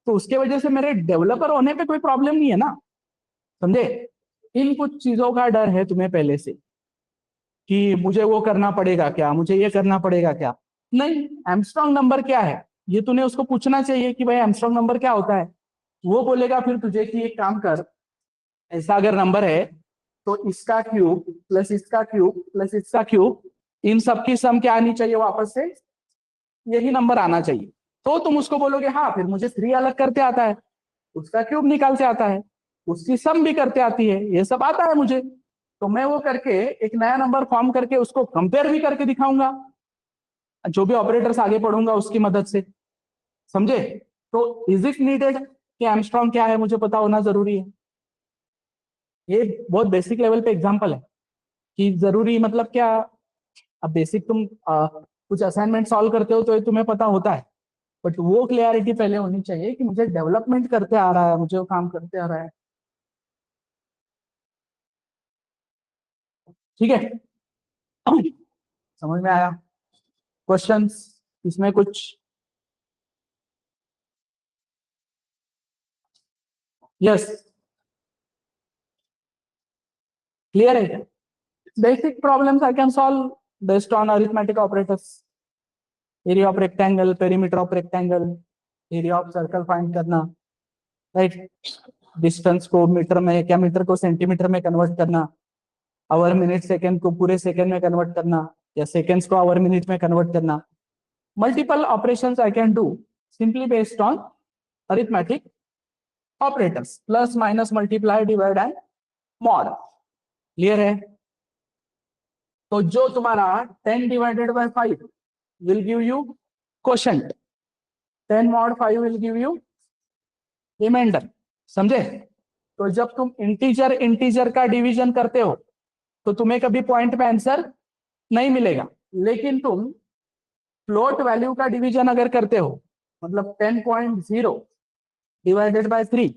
तो उसके वजह से मेरे डेवलपर होने पे कोई प्रॉब्लम नहीं है ना, समझे। इन कुछ चीजों का डर है तुम्हें पहले से कि मुझे वो करना पड़ेगा क्या, मुझे ये करना पड़ेगा क्या। नहीं, एमस्ट्रॉन्ग नंबर क्या है ये तूने उसको पूछना चाहिए कि भाई एमस्ट्रॉन्ग नंबर क्या होता है। वो बोलेगा फिर तुझे कि एक काम कर, ऐसा अगर नंबर है तो इसका क्यूब प्लस इसका क्यूब प्लस इसका क्यूब, इन सब की सम क्या आनी चाहिए वापस से, यही नंबर आना चाहिए। तो तुम उसको बोलोगे हाँ फिर मुझे 3 अलग करते आता है, उसका क्यूब निकालते आता है, उसकी सम भी करते आती है, ये सब आता है मुझे। तो मैं वो करके एक नया नंबर फॉर्म करके उसको कंपेयर भी करके दिखाऊंगा, जो भी ऑपरेटर्स आगे पढ़ूंगा उसकी मदद से, समझे। तो इज इट नीडेड कि एमस्ट्रॉन्ग क्या है मुझे पता होना जरूरी है? ये बहुत बेसिक लेवल पे एग्जांपल है कि जरूरी मतलब क्या। अब बेसिक तुम कुछ असाइनमेंट सॉल्व करते हो तो ये तुम्हें पता होता है, बट वो क्लियरिटी पहले होनी चाहिए कि मुझे डेवलपमेंट करते आ रहा है, मुझे वो काम करते आ रहा है, ठीक है। समझ में आया? क्वेश्चंस इसमें कुछ? यस, क्लियर है क्या? Basic problems I can solve based on arithmetic operators, area of rectangle, perimeter of rectangle, area of circle find करना, राइट। डिस्टेंस को मीटर में, क्या मीटर को सेंटीमीटर में कन्वर्ट करना, आवर मिनट सेकंड को पूरे सेकंड में कन्वर्ट करना, या सेकंड्स को आवर मिनट में कन्वर्ट करना। Multiple operations I can do simply based on arithmetic operators, plus minus multiply divide and mod. Clear है? तो जो तुम्हारा 10 divided by 5 will give you quotient, 10 mod 5 will give you remainder, समझे। तो जब तुम इंटीजर इंटीजर का डिवीजन करते हो तो तुम्हें कभी पॉइंट पे आंसर नहीं मिलेगा, लेकिन तुम फ्लोट वैल्यू का डिवीजन अगर करते हो, मतलब 10.0 डिवाइडेड बाय 3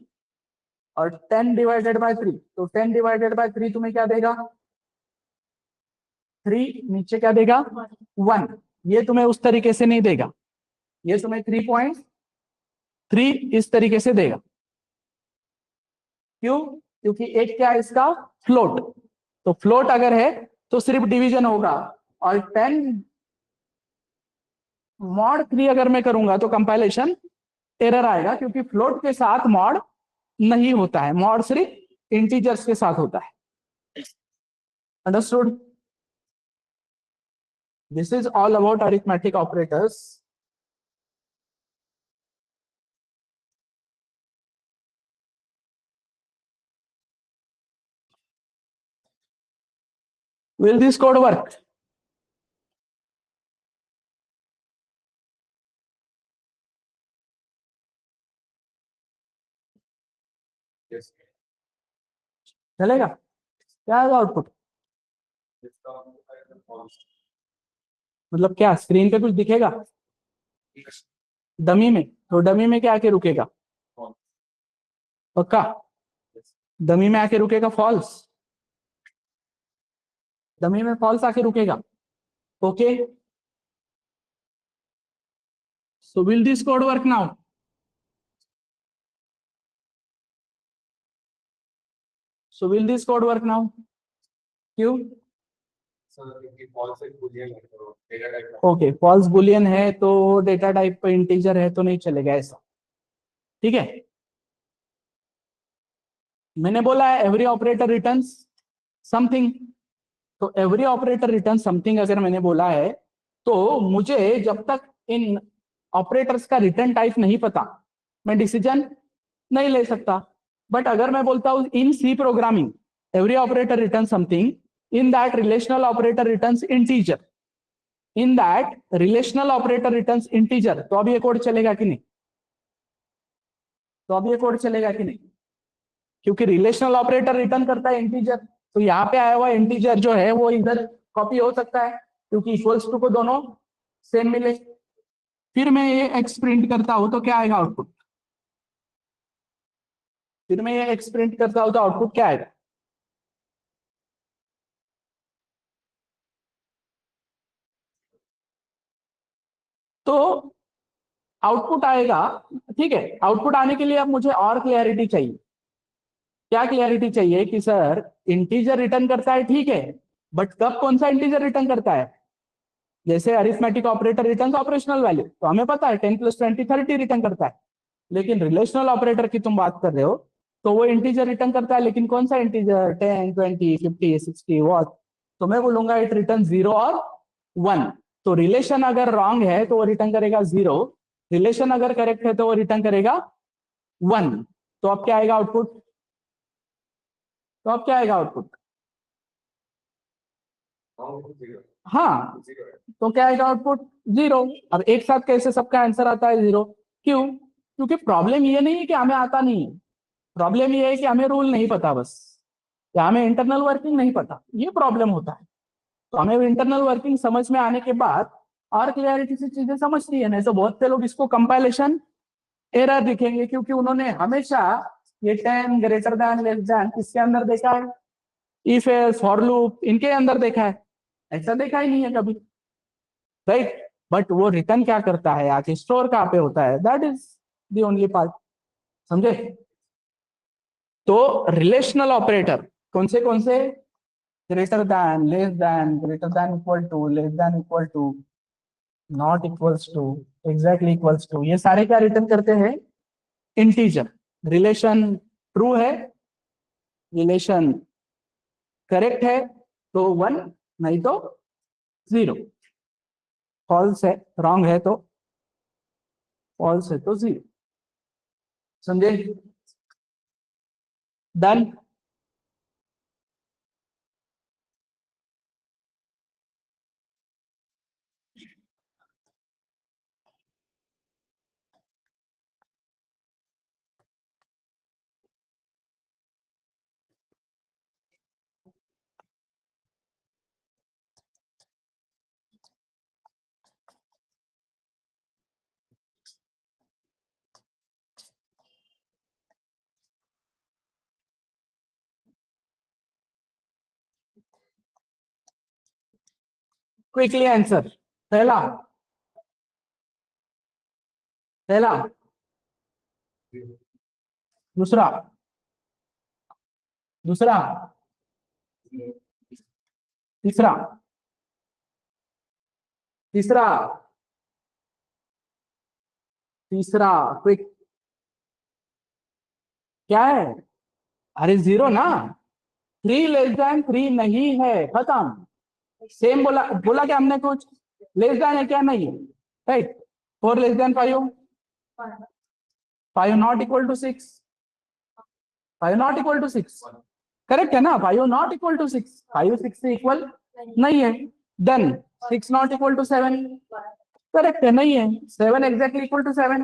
और 10 डिवाइडेड बाय 3, तो 10 डिवाइडेड बाय 3 तुम्हें क्या देगा, 3, नीचे क्या देगा 1, ये तुम्हें उस तरीके से नहीं देगा, ये तुम्हें 3.3 इस तरीके से देगा। क्यों? क्योंकि एक क्या है इसका, फ्लोट। तो फ्लोट अगर है तो सिर्फ डिवीजन होगा, और 10 मॉड 3 अगर मैं करूंगा तो कंपाइलेशन एरर आएगा, क्योंकि फ्लोट के साथ मॉड नहीं होता है, मॉड सिर्फ इंटीजर्स के साथ होता है। Understood? This is all about arithmetic operators. Will this code work? Yes. चलेगा? क्या आएगा आउटपुट? मतलब क्या स्क्रीन पे कुछ दिखेगा डमी में? तो डमी में क्या आके रुकेगा? पक्का? डमी में आके रुकेगा फॉल्स, डमी में फॉल्स आके रुकेगा। Okay, so will this code work now? So will this code work now? क्यों? ओके, फॉल्स बुलियन है तो डेटा टाइप पे इंटीजर है तो नहीं चलेगा ऐसा, ठीक है? मैंने बोला है एवरी ऑपरेटर रिटर्न्स समथिंग, तो एवरी ऑपरेटर रिटर्न समथिंग अगर मैंने बोला है तो मुझे जब तक इन ऑपरेटर्स का रिटर्न टाइप नहीं पता मैं डिसीजन नहीं ले सकता। बट अगर मैं बोलता हूं in C programming every operator return something, in that relational operator returns integer, in that relational operator returns integer, तो अब ये कोड चलेगा कि नहीं? तो अब ये कोड चलेगा कि नहीं? क्योंकि रिलेशनल ऑपरेटर रिटर्न करता है इंटीजर, तो यहाँ पे आया हुआ इंटीजर जो है वो इधर कॉपी हो सकता है, क्योंकि इक्वल्स टू को दोनों सेम मिले। फिर मैं ये एक्स प्रिंट करता हूं तो क्या आएगा आउटपुट? फिर मैं ये एक्स प्रिंट करता हूं तो आउटपुट क्या आएगा? तो आउटपुट आएगा, ठीक है? आउटपुट आने के लिए अब मुझे और क्लियरिटी चाहिए। क्या क्लियरिटी चाहिए? कि सर इंटीजर रिटर्न करता है, ठीक है, बट कब कौन सा इंटीजर रिटर्न करता है? जैसे arithmetic operator return operational value, तो हमें पता है 10 + 20 30 रिटर्न करता है। लेकिन रिलेशनल ऑपरेटर की तुम बात कर रहे हो तो वो इंटीजर रिटर्न करता है, लेकिन कौन सा इंटीजर? 10 20 50 60 वॉट? तो मैं बोलूंगा इट रिटर्न 0 और 1। तो रिलेशन अगर रॉन्ग है तो वो रिटर्न करेगा 0, रिलेशन अगर करेक्ट है तो वो रिटर्न करेगा 1। तो अब क्या आएगा आउटपुट? तो अब क्या आएगा आउटपुट? हाँ, तो क्या आएगा आउटपुट? 0। अब एक साथ कैसे सबका आंसर आता है 0? क्यों? क्योंकि प्रॉब्लम ये नहीं है कि हमें आता नहीं है, प्रॉब्लम ये है कि हमें रूल नहीं पता बस, या हमें इंटरनल वर्किंग नहीं पता, ये प्रॉब्लम होता है। तो हमें इंटरनल वर्किंग समझ में आने के बाद और क्लियरिटी से चीजें समझती है। नहीं तो बहुत से लोग इसको कंपाइलेशन एरर दिखेंगे, क्योंकि उन्होंने हमेशा ये 10 ग्रेटर दैन लेस दैन किसके अंदर देखा है? इफ एल्स फॉर लूप इनके अंदर देखा है, ऐसा देखा ही नहीं है कभी, राइट? बट वो रिटर्न क्या करता है, आके स्टोर कहाँ पे होता है, that is the only part. समझे? तो रिलेशनल ऑपरेटर कौन से? Greater than, less than, greater than equal to, less than equal to, not equals to, exactly equals to, ये सारे क्या रिटर्न करते हैं? इंटीजर। रिलेशन ट्रू है, रिलेशन करेक्ट है तो 1, नहीं तो 0, फॉल्स है, रॉन्ग है तो फॉल्स है तो 0। समझे? डन? Quickly answer. पहला पहला दूसरा दूसरा तीसरा तीसरा तीसरा क्विक क्या है? अरे जीरो ना, 3 <3 नहीं है, खत्म। सेम बोला बोला क्या हमने कुछ? लेस देन है क्या? नहीं, right. 4 <5, 5 not equal to 6, 5 not equal to 6, correct है ना? 5 नॉट इक्वल टू 6, 5 6 से इक्वल नहीं है। Then 6 not equal to 7, correct है, नहीं है। 7 exactly equal to 7,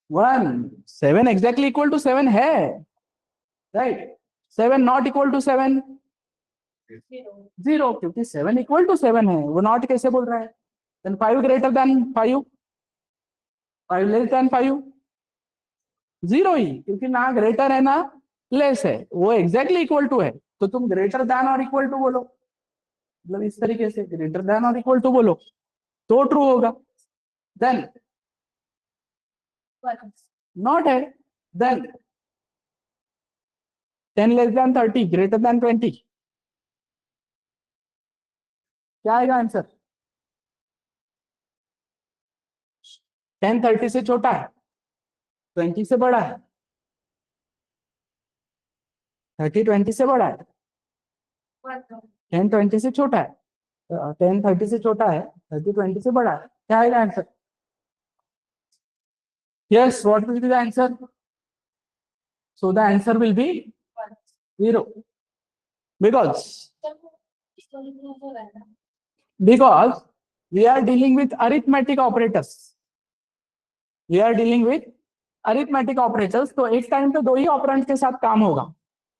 1 7 exactly equal to 7 है, राइट। 7 नॉट इक्वल टू 7, 0, क्योंकि 7 इक्वल टू 7 है, वो नॉट कैसे बोल रहा है? Then 5 greater than 5, 5 less than 5, 0 ही, क्योंकि ना ग्रेटर है ना लेस है, वो एग्जैक्टली इक्वल टू है। तो तुम ग्रेटर देन और इक्वल टू बोलो, मतलब इस तरीके से ग्रेटर देन और इक्वल टू बोलो तो ट्रू होगा। देन नॉट है। Then 10 less than 30 greater than 20, क्या आएगा आंसर? 10 30 से छोटा है, 20 से बड़ा है, 30 20 से बड़ा है, 10 20 से छोटा है, 10 30 से छोटा है, 30 20 से बड़ा है, क्या आएगा answer? Yes, what will be the answer? So the answer will be 0, because we are dealing with arithmetic operators, we are dealing with arithmetic operators, तो एक टाइम पे दो ही ऑपरेंड के साथ काम होगा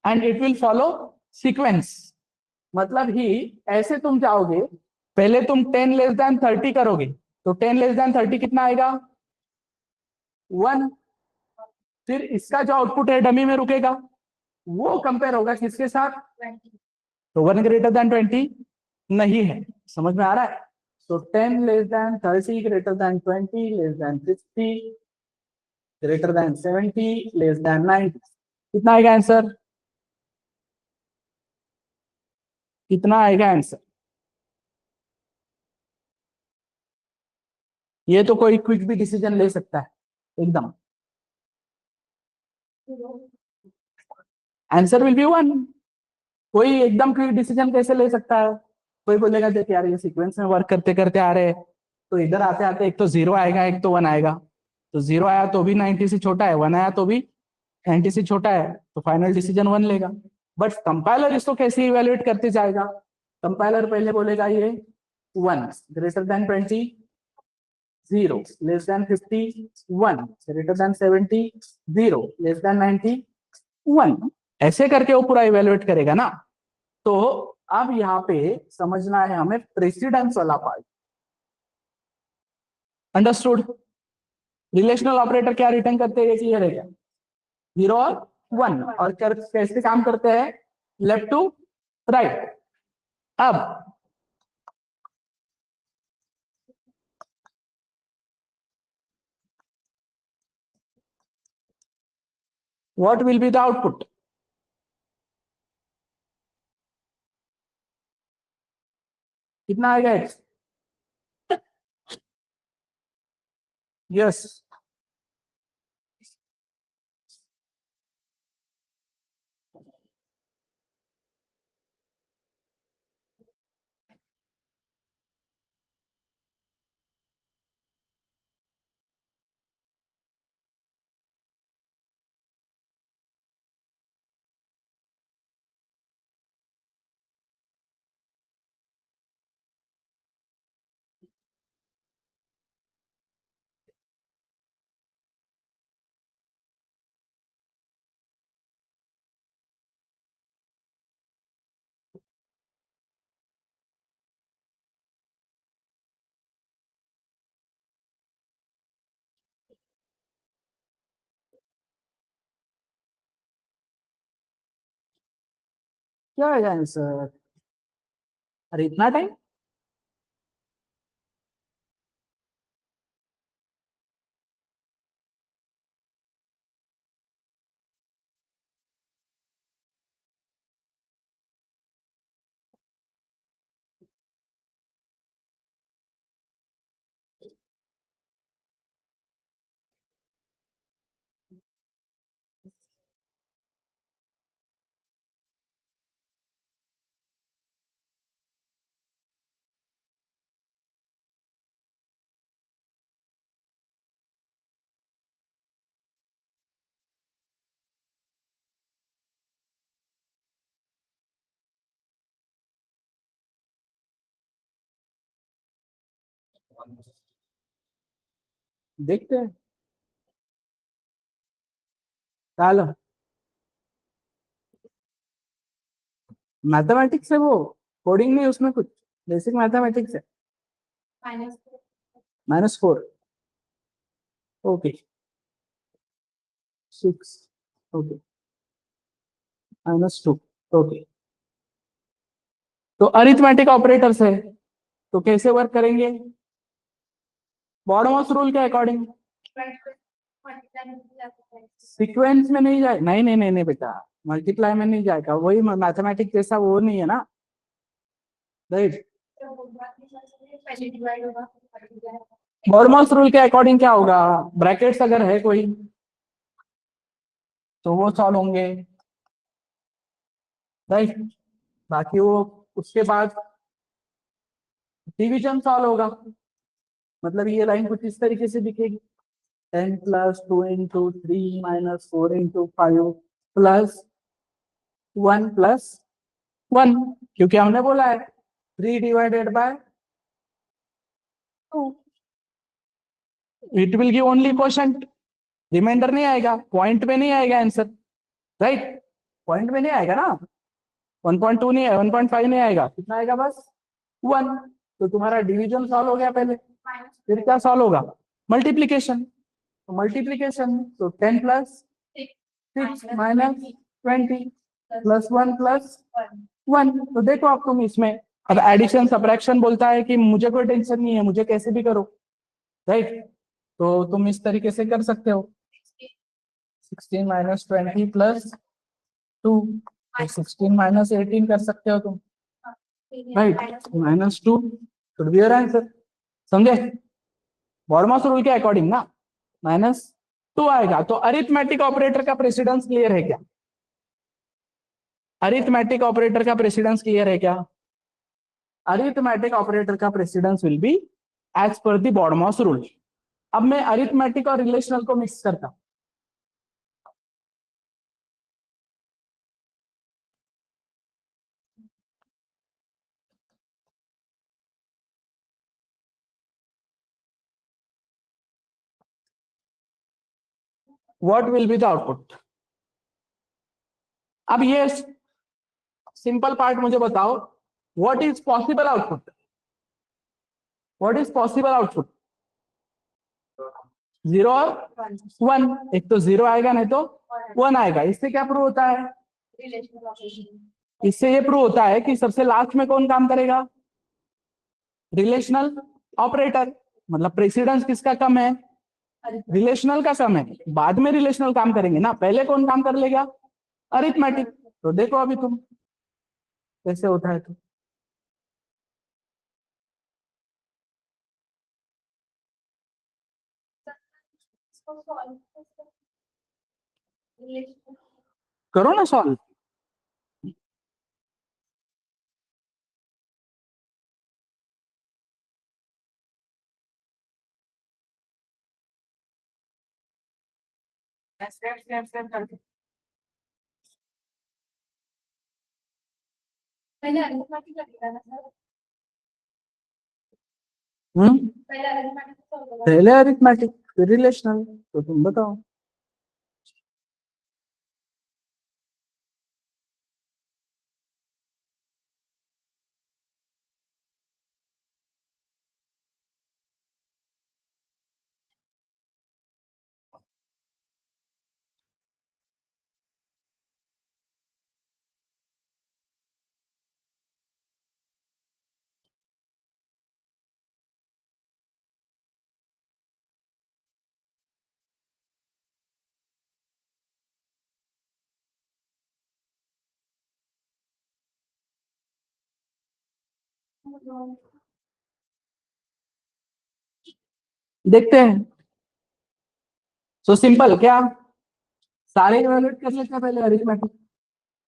and it will follow sequence. मतलब ही ऐसे तुम जाओगे, पहले तुम 10 लेस देन 30 करोगे, तो 10 लेस देन 30 कितना आएगा? 1। फिर इसका जो आउटपुट है डमी में रुकेगा, वो कंपेयर होगा किसके साथ? तो 1 ग्रेटर देन 20 नहीं है, समझ में आ रहा है? तो 10 less than 30 greater than 20 less than 50 greater than 70 less than 90, कितना आएगा आंसर? कितना आएगा आंसर? ये तो कोई क्विक भी डिसीजन ले सकता है एकदम। Answer will be 1। कोई एकदम क्विक डिसीजन कैसे ले सकता है? कोई बोलेगा देख यार ये सीक्वेंस में वर्क करते करते आ रहे हैं, तो इधर आते आते एक तो 0 आएगा, एक तो 1 आएगा, तो 0 आया तो भी 90 से छोटा है, 1 आया तो भी 90 से छोटा है, तो फाइनल डिसीजन 1 लेगा। बट कंपाइलर इसको कैसे इवेल्युएट करते जाएगा? कंपाइलर पहले बोलेगा ये 1 greater than 20, 0 less than 50, 1 greater than 70, 0 less than 90, 1, ऐसे करके वो पूरा इवेल्युएट करेगा ना। तो अब यहाँ पे समझना है हमें प्रेसिडेंस वाला पार्ट। अंडरस्टूड? रिलेशनल ऑपरेटर क्या रिटर्न करते हैं, ये क्लियर है क्या? 0 और 1, और कैसे काम करते हैं? Left to right. अब what will be the output? कितना आएगा एक्स? यस, क्या आएगा आंसर? अरे इतना टाइम, देखते हैं, चलो मैथमेटिक्स है वो, कोडिंग नहीं उसमें कुछ, बेसिक मैथमेटिक्स है। Minus -4, okay 6, okay -2, okay. तो अरिथमेटिक ऑपरेटर्स है, तो कैसे वर्क करेंगे? बॉडमॉस रूल के अकॉर्डिंग सीक्वेंस में नहीं जाए, नहीं नहीं नहीं नहीं बेटा, मल्टीप्लाई में नहीं जाएगा, वही मैथमेटिक्स जैसा वो नहीं है ना, राइट। पहले डिवाइड होगा फिर डिवाइड होगा। बॉडमॉस रूल के अकॉर्डिंग क्या होगा, ब्रैकेट्स अगर है कोई तो वो सॉल्व होंगे, राइट। बाकी वो उसके बाद डिवीजन सॉल्व होगा, मतलब ये लाइन कुछ इस तरीके से दिखेगी, 10 + 2 × 3 - 4 × 5 + 1 + 1, क्योंकि हमने बोला है 3/2, it will give only quotient, remainder नहीं आएगा, पॉइंट पे नहीं आएगा आंसर, राइट। पॉइंट में नहीं आएगा ना, 1.2 नहीं है, 1.5 नहीं आएगा, कितना आएगा बस 1। तो तुम्हारा डिवीजन सॉल्व हो गया पहले, फिर क्या सॉल्व होगा, मल्टीप्लीकेशन। तो मल्टीप्लीकेशन तो 10 + 6 - 20 + 1 + 1। तो देखो अब तुम इसमें, अब एडिशन सब्ट्रैक्शन बोलता है कि मुझे कोई टेंशन नहीं है, मुझे कैसे भी करो, राइट। तो तुम इस तरीके से कर सकते हो, 16 - 20 + 2, तो 16 - 18 कर सकते हो तुम, right, -2 should be your answer, समझे? बॉडमॉस रूल के अकॉर्डिंग ना -2 आएगा। तो अरिथमेटिक ऑपरेटर का प्रेसिडेंस क्लियर है क्या? अरिथमेटिक ऑपरेटर का प्रेसिडेंस क्लियर है क्या? अरिथमेटिक ऑपरेटर का precedence will be as per the BODMAS rule. अब मैं अरिथमेटिक और रिलेशनल को मिक्स करता हूं, what will be the output? अब ये सिंपल पार्ट मुझे बताओ, what is possible output? What is possible output? 0 और 1, एक तो 0 आएगा नहीं तो 1 आएगा। इससे क्या प्रूव होता है? रिलेशनल ऑपरेशन इससे ये प्रूव होता है कि सबसे लास्ट में कौन काम करेगा? रिलेशनल ऑपरेटर, मतलब प्रेसिडेंस किसका कम है? रिलेशनल का कम है, बाद में रिलेशनल काम करेंगे ना, पहले कौन काम कर लेगा? अरिथमेटिक। तो देखो अभी तुम कैसे होता है, तो इसको सॉल्व रिलेशन करो ना सॉल्व। पहले अरिथमेटिक लगेगा ना सर, पहले अरिथमेटिक सॉल्व होगा। पहले अरिथमेटिक फिर रिलेशनल, तो तुम बताओ। देखते हैं, सो सिंपल, क्या सारे इवेलुएट कर लेते हैं पहले अरिथमेटिक।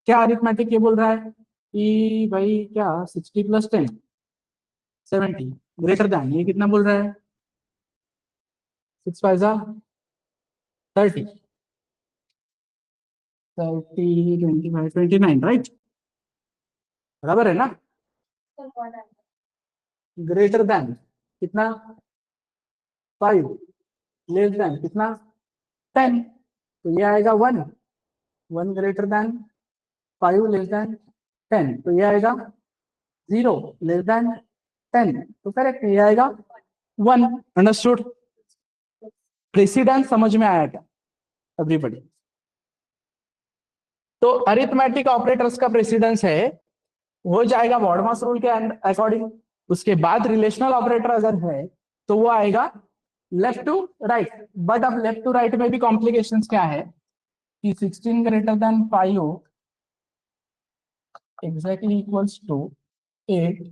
क्या अरिथमेटिक ये बोल रहा है कि भाई क्या 60 + 10 70 ग्रेटर दैन, ये कितना बोल रहा है? 6 5 30, 30 25 29, राइट, बराबर है ना? तो कौन आएगा? ग्रेटर दैन कितना 5 लेस देन कितना 10, तो ये आएगा 1, 1 ग्रेटर देन 5 लेस देन 10, तो ये आएगा 0 लेस देन 10, तो करेक्ट ये आएगा 1। अंडरस्टूड? प्रेसिडेंस समझ में आया क्या एवरीबॉडी? तो अरिथमेटिक ऑपरेटर्स का प्रेसिडेंस है हो जाएगा बॉडमास रूल के अकॉर्डिंग। उसके बाद रिलेशनल ऑपरेटर अगर है तो वो आएगा लेफ्ट टू राइट। बट अब लेफ्ट टू राइट में भी कॉम्प्लिकेशंस क्या है कि 16 greater than 5 exactly equals to 8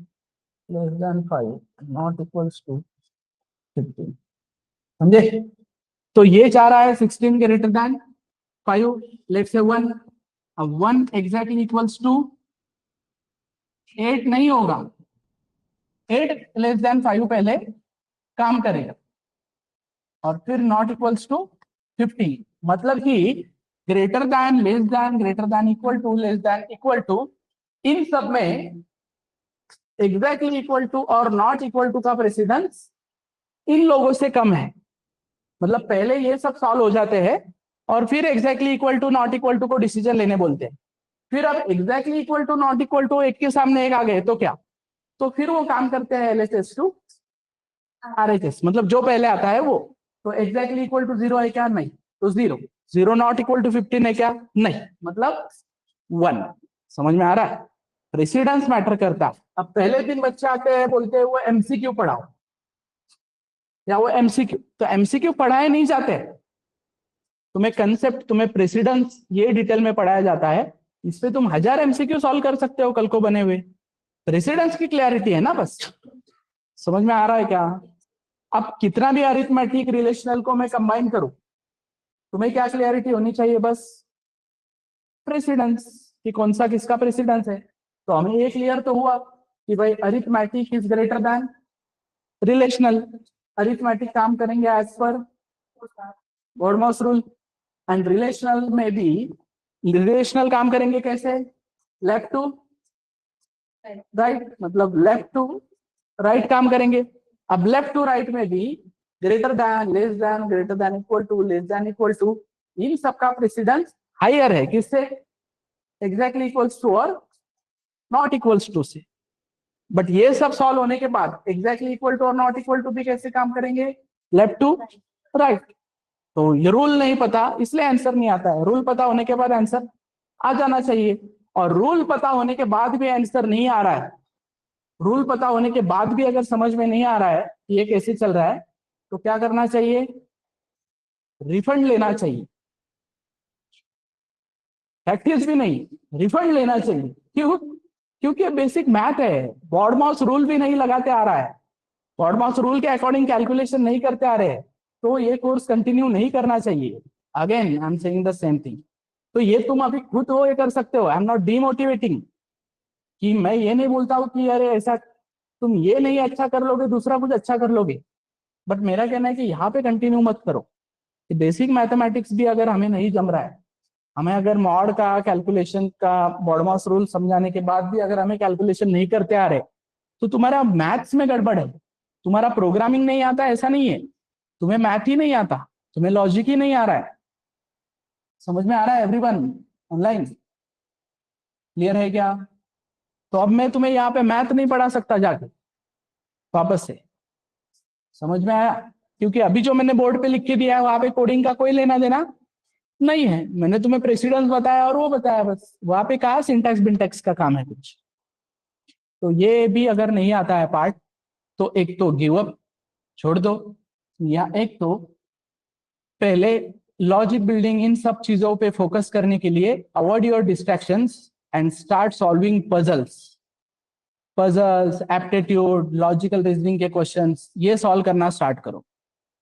less than 5 not equals to 15। समझे? तो ये चाह रहा है 16 ग्रेटर देन 5, लेट्स से 1। अब 1 एग्जैक्टली इक्वल्स टू 8 नहीं होगा, 8 लेस देन 5 पहले काम करेगा और फिर नॉट इक्वल्स टू 15। मतलब कि greater than, less than, greater than, equal to, less than, equal to, इन सब में एग्जैक्टली इक्वल टू और नॉट इक्वल टू का प्रेसिडेंस इन लोगों से कम है। मतलब पहले ये सब सॉल्व हो जाते हैं और फिर exactly equal to not equal to को डिसीजन लेने बोलते हैं। फिर अब exactly equal to not equal to एक के सामने एक आ गए तो क्या, तो फिर वो काम करते हैं LHS टू RHS, मतलब जो पहले आता है वो। तो एग्जैक्टली इक्वल टू 0 है क्या? नहीं, तो 0। 0 नॉट इक्वल टू 15 है क्या? नहीं, मतलब 1। समझ में आ रहा है? प्रेसिडेंस मैटर करता है। अब पहले दिन बच्चे आते हैं बोलते हैं वो MCQ पढ़ाओ या वो MCQ, तो MCQ पढ़ाए नहीं जाते। तुम्हें कंसेप्ट, तुम्हें प्रेसिडेंस ये डिटेल में पढ़ाया जाता है, इस पे तुम 1000 MCQ सॉल्व कर सकते हो कल को बने हुए। प्रेसिडेंस की क्लैरिटी है ना बस। समझ में आ रहा है क्या? अब कितना भी अरिथमेटिक रिलेशनल को मैं कंबाइन करूं, तुम्हें क्या क्लैरिटी होनी चाहिए? बस प्रेसिडेंस, कि कौन सा किसका प्रेसिडेंस है। तो हमें ये क्लियर तो हुआ कि भाई arithmetic is greater than relational. Arithmetic काम करेंगे as per BODMAS rule, and relational में भी रिलेशनल काम करेंगे कैसे? लेफ्ट टू राइट, मतलब लेफ्ट टू राइट काम करेंगे। अब लेफ्ट टू राइट में भी greater than, less than, greater than, equal to, less than, equal to, इन सबका प्रेसिडेंस हायर है किससे? एग्जैक्टली इक्वल्स टू और नॉट इक्वल्स टू से। बट ये सब सॉल्व होने के बाद एग्जैक्टली इक्वल टू और नॉट इक्वल टू भी कैसे काम करेंगे? Left to right. तो ये रूल नहीं पता इसलिए आंसर नहीं आता है। रूल पता होने के बाद आंसर आ जाना चाहिए, और रूल पता होने के बाद भी आंसर नहीं आ रहा है, रूल पता होने के बाद भी अगर समझ में नहीं आ रहा है कि ये कैसे चल रहा है, तो क्या करना चाहिए? रिफंड लेना चाहिए। प्रैक्टिस भी नहीं, रिफंड लेना चाहिए। क्यों? क्योंकि बेसिक मैथ है, बॉडमास रूल भी नहीं लगाते आ रहा है, बॉडमास रूल के अकॉर्डिंग कैलकुलेशन नहीं करते आ रहे हैं, तो ये कोर्स कंटिन्यू नहीं करना चाहिए। Again I am saying the same thing. तो ये तुम अभी खुद हो, ये कर सकते हो। आई एम नॉट डीमोटिवेटिंग, कि मैं ये नहीं बोलता हूँ कि अरे ऐसा तुम ये नहीं अच्छा कर लोगे दूसरा कुछ अच्छा कर लोगे। बट मेरा कहना है कि यहाँ पे कंटिन्यू मत करो। कि बेसिक मैथमेटिक्स भी अगर हमें नहीं जम रहा है, हमें अगर मॉड का कैलकुलेशन का बॉडमास रूल समझाने के बाद भी अगर हमें कैलकुलेशन नहीं करते आ रहे, तो तुम्हारा मैथ्स में गड़बड़ है। तुम्हारा प्रोग्रामिंग नहीं आता ऐसा नहीं है, तुम्हें मैथ ही नहीं आता, तुम्हें लॉजिक ही नहीं आ रहा है। समझ में आ रहा है एवरीवन ऑनलाइन? क्लियर है क्या? तो अब मैं तुम्हें यहाँ पे मैथ नहीं पढ़ा सकता जाके वापस से। समझ में आया? क्योंकि अभी जो मैंने बोर्ड पे लिख के दिया है वहां पे कोडिंग का कोई लेना देना नहीं है। मैंने तुम्हें प्रेसिडेंस बताया और वो बताया बस, वहां पे कहा सिंटैक्स बिंटैक्स का काम है कुछ। तो ये भी अगर नहीं आता है पार्ट, तो एक तो गिव अप छोड़ दो, या एक तो पहले लॉजिक बिल्डिंग इन सब चीजों पे फोकस करने के लिए avoid your distractions and start solving puzzles. Puzzles, aptitude, logical reasoning के क्वेश्चंस ये सॉल्व करना स्टार्ट करो।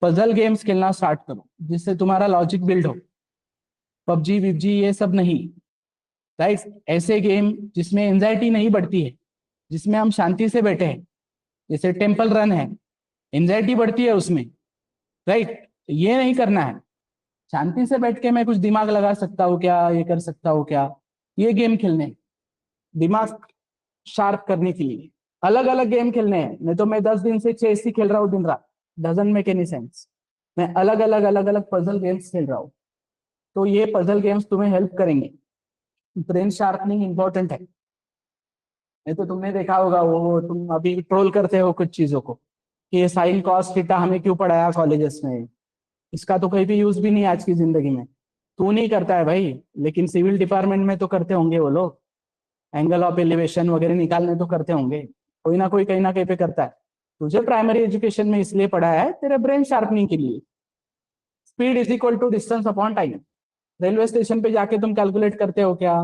पजल गेम्स खेलना स्टार्ट करो जिससे तुम्हारा लॉजिक बिल्ड हो। पबजी विबजी ये सब नहीं, राइट? ऐसे गेम जिसमें एंजाइटी नहीं बढ़ती है, जिसमें हम शांति से बैठे हैं, जैसे टेम्पल रन है, एंजाइटी बढ़ती है उसमें, राइट? ये नहीं करना है। शांति से बैठ के मैं कुछ दिमाग लगा सकता हूँ क्या, ये कर सकता हूँ क्या, ये गेम खेलने दिमाग शार्प करने के लिए। अलग अलग गेम खेलने हैं, नहीं तो मैं 10 दिन से चेस ही खेल रहा हूँ दिन रात, डजंट मेक एनी सेंस। मैं अलग अलग पजल गेम्स खेल रहा हूँ। तो ये पजल गेम्स तुम्हें हेल्प करेंगे। ब्रेन शार्पनिंग इंपॉर्टेंट है। नहीं तो तुमने देखा होगा, वो तुम अभी ट्रोल करते हो कुछ चीजों को कि ये साइन कॉस थीटा हमें क्यों पढ़ाया कॉलेजेस में, इसका तो कहीं भी यूज भी नहीं आज की जिंदगी में। तू नहीं करता है भाई, लेकिन सिविल डिपार्टमेंट में तो करते होंगे वो लोग। एंगल ऑफ एलिवेशन वगैरह निकालने तो करते होंगे, कोई ना कोई कहीं ना कहीं पे करता है। तुझे प्राइमरी एजुकेशन में इसलिए पढ़ाया है तेरे ब्रेन शार्पनिंग के लिए। Speed is equal to distance upon time. Railway station पे जाके तुम कैलकुलेट करते हो क्या,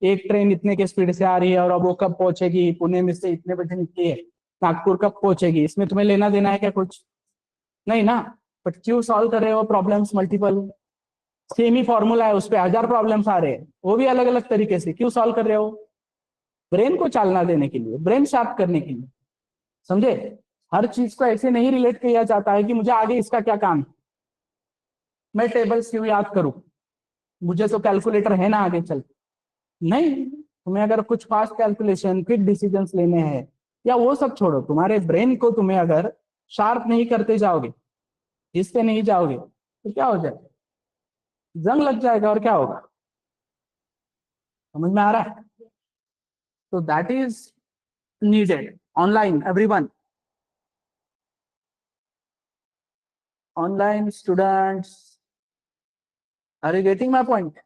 एक ट्रेन इतने के स्पीड से आ रही है और अब वो कब पहुंचेगी, पुणे में से इतने बजे निकली है, नागपुर कब पहुंचेगी, इसमें तुम्हें लेना देना है क्या कुछ? नहीं ना। बट क्यों सॉल्व कर रहे हो प्रॉब्लम्स मल्टीपल? सेम ही फॉर्मूला है, उस पर 1000 प्रॉब्लम्स आ रहे हैं, वो भी अलग अलग तरीके से, क्यों सॉल्व कर रहे हो? ब्रेन को चालना देने के लिए, ब्रेन शार्प करने के लिए। समझे? हर चीज को ऐसे नहीं रिलेट किया जाता है कि मुझे आगे इसका क्या काम है, मैं टेबल्स क्यों याद करूं, मुझे तो कैलकुलेटर है ना आगे चल। नहीं, तुम्हें अगर कुछ फास्ट कैलकुलेशन क्विक डिसीजंस लेने हैं, या वो सब छोड़ो, तुम्हारे ब्रेन को तुम्हें अगर शार्प नहीं करते जाओगे, जिससे नहीं जाओगे, तो क्या हो जाएगा? जंग लग जाएगा, और क्या होगा? समझ में आ रहा है? तो that is needed online everyone. Online students, are you getting my point?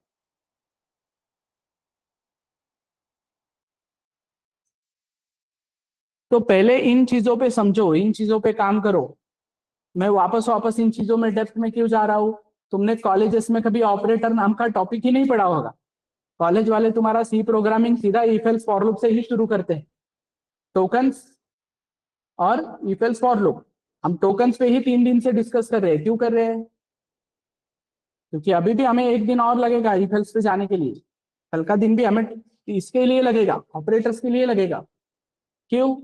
तो पहले इन चीजों पे समझो, इन चीजों पे काम करो। मैं वापस वापस इन चीजों में डेप्थ में क्यों जा रहा हूँ? तुमने कॉलेजेस में कभी ऑपरेटर नाम का टॉपिक ही नहीं पढ़ा होगा। कॉलेज वाले तुम्हारा सी प्रोग्रामिंग सीधा इफ एल्स फॉर लूप से ही शुरू करते हैं। टोकन्स और इफ एल्स फॉर लूप। हम टोकन्स पे ही 3 दिन से डिस्कस कर रहे हैं, क्यों कर रहे हैं? क्योंकि अभी भी हमें एक दिन और लगेगा इफ एल्स पे जाने के लिए। कल का दिन भी हमें इसके लिए लगेगा, ऑपरेटर्स के लिए लगेगा। क्यों?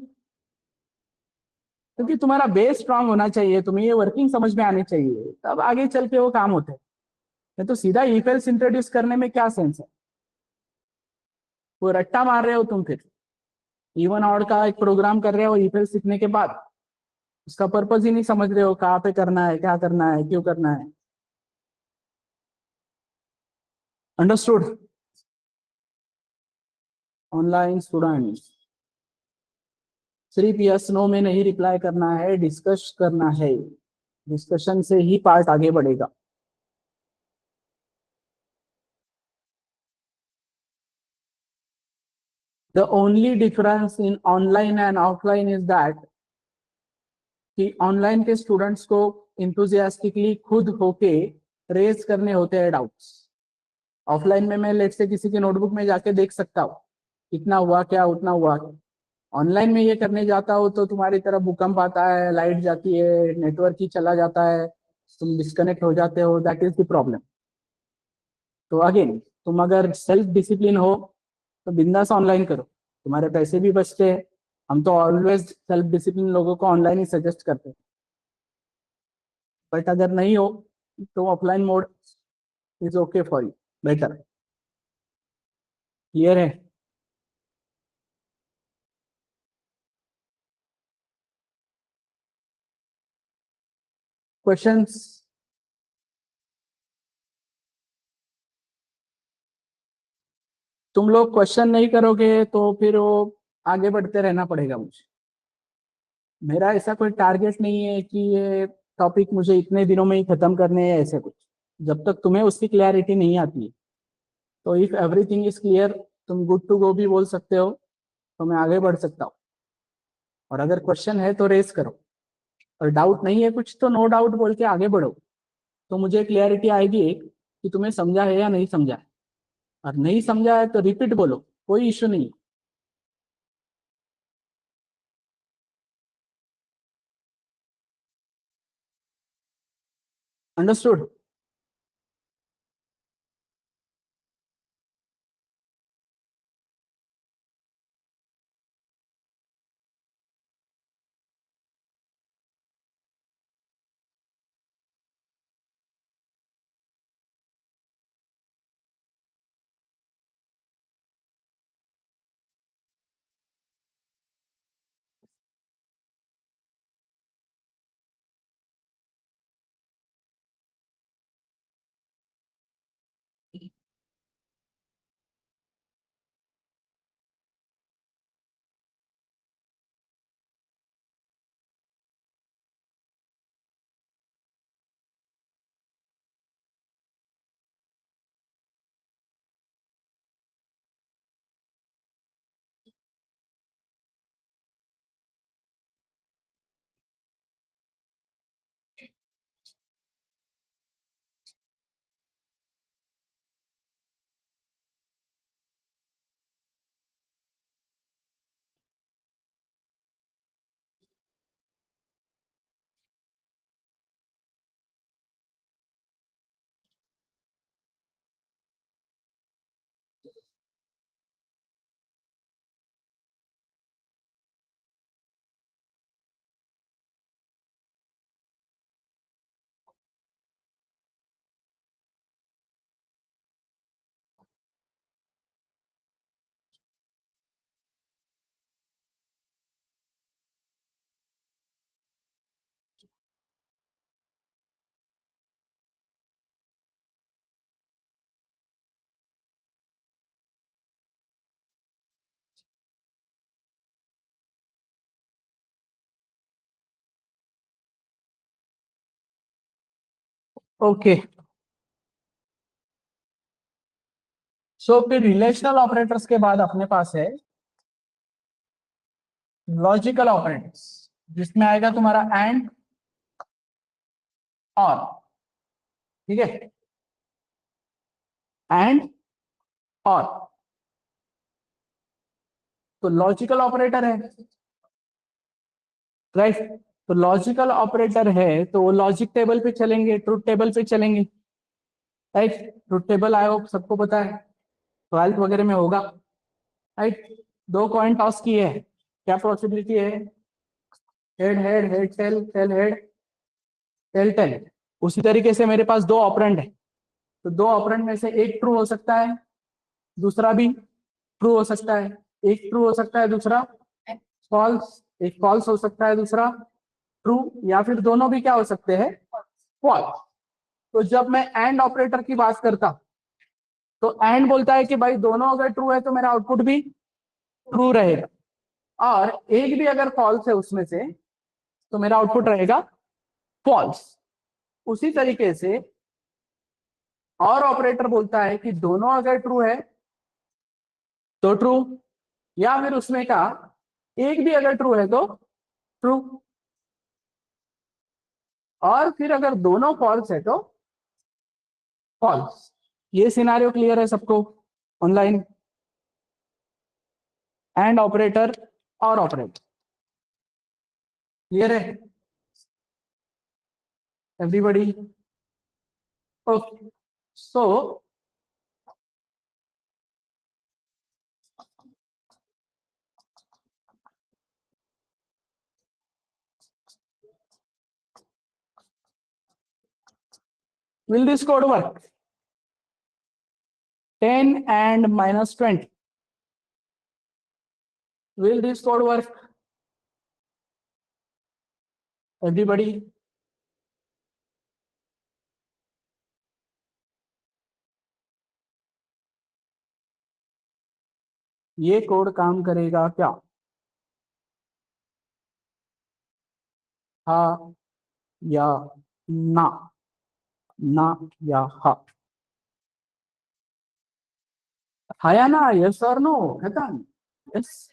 क्योंकि तुम्हारा बेस स्ट्रांग होना चाहिए, तुम्हें ये वर्किंग समझ में आनी चाहिए, तब आगे चल के वो काम होते हैं। नहीं तो सीधा इफ एल्स इंट्रोड्यूस करने में क्या सेंस है? वो रट्टा मार रहे हो तुम फिर। इवन ऑड का एक प्रोग्राम कर रहे हो इफ एल्स सीखने के बाद, उसका पर्पज ही नहीं समझ रहे हो, कहाँ पे करना है, क्या करना है, क्यों करना है। अंडरस्टूड? ऑनलाइन स्टूडेंट, सिर्फ यस नो में नहीं रिप्लाई करना है, डिस्कस करना है। डिस्कशन से ही पार्ट आगे बढ़ेगा। The only difference in online and offline is that कि ऑनलाइन के स्टूडेंट्स को इंथुजियास्टिकली खुद होके रेज करने होते हैं डाउट्स। ऑफलाइन में मैं लेट से किसी के नोटबुक में जाके देख सकता हूँ इतना हुआ क्या, उतना हुआ क्या। ऑनलाइन में ये करने जाता हो तो तुम्हारी तरफ भूकंप आता है, लाइट जाती है, नेटवर्क ही चला जाता है, तुम डिस्कनेक्ट हो जाते हो, दैट इज द प्रॉब्लम। तो अगेन, तुम अगर सेल्फ डिसिप्लिन हो तो बिंदास ऑनलाइन करो, तुम्हारे पैसे भी बचते हैं। हम तो ऑलवेज सेल्फ डिसिप्लिन लोगों को ऑनलाइन ही सजेस्ट करते हैं। बट अगर नहीं हो तो offline mode is okay for you, better. Clear है? क्वेश्चंस? तुम लोग क्वेश्चन नहीं करोगे तो फिर वो आगे बढ़ते रहना पड़ेगा मुझे। मेरा ऐसा कोई टारगेट नहीं है कि ये टॉपिक मुझे इतने दिनों में ही खत्म करने है, ऐसे कुछ। जब तक तुम्हें उसकी क्लैरिटी नहीं आती है, तो इफ एवरीथिंग इज क्लियर, तुम गुड टू गो भी बोल सकते हो, तो मैं आगे बढ़ सकता हूँ। और अगर क्वेश्चन है तो रेस करो, और डाउट नहीं है कुछ तो नो डाउट बोल के आगे बढ़ो। तो मुझे क्लियरिटी आएगी एक, कि तुम्हें समझा है या नहीं समझा है। और नहीं समझा है तो रिपीट बोलो, कोई इश्यू नहीं। अंडरस्टूड? ओके, सो फिर रिलेशनल ऑपरेटर्स के बाद अपने पास है लॉजिकल ऑपरेटर्स, जिसमें आएगा तुम्हारा एंड और, ठीक है, एंड और। तो लॉजिकल ऑपरेटर है, राइट, तो लॉजिकल ऑपरेटर है तो वो लॉजिक टेबल पे चलेंगे, ट्रुथ टेबल पे चलेंगे, राइट। ट्रुथ टेबल आया हो, सबको पता है, 12th वगैरह में होगा, राइट। दो कॉइन टॉस की है, क्या पॉसिबिलिटी है, head head head tail, tail head, tail tail. उसी तरीके से मेरे पास दो ऑपरेंड है, तो दो ऑपरेंड में से एक ट्रू हो सकता है, दूसरा भी ट्रू हो सकता है, एक ट्रू हो सकता है, दूसरा फॉल्स, एक फॉल्स हो सकता है, दूसरा ट्रू, या फिर दोनों भी क्या हो सकते हैं, फॉल्स। तो जब मैं एंड ऑपरेटर की बात करता तो एंड बोलता है कि भाई दोनों अगर ट्रू है तो मेरा आउटपुट भी ट्रू रहेगा, और एक भी अगर फॉल्स है उसमें से तो मेरा आउटपुट रहेगा फॉल्स। उसी तरीके से और ऑपरेटर बोलता है कि दोनों अगर ट्रू है तो ट्रू, या फिर उसमें का एक भी अगर ट्रू है तो ट्रू, और फिर अगर दोनों फॉल्स है तो फॉल्स। ये सिनारियो क्लियर है सबको ऑनलाइन? एंड ऑपरेटर और ऑपरेटर क्लियर है everybody? Okay, so will this code work? 10 and minus 20, will this code work everybody? ये कोड काम करेगा क्या? हाँ या ना, ना या हाँ, हाँ या ना, यस और नो, खत्म। यस,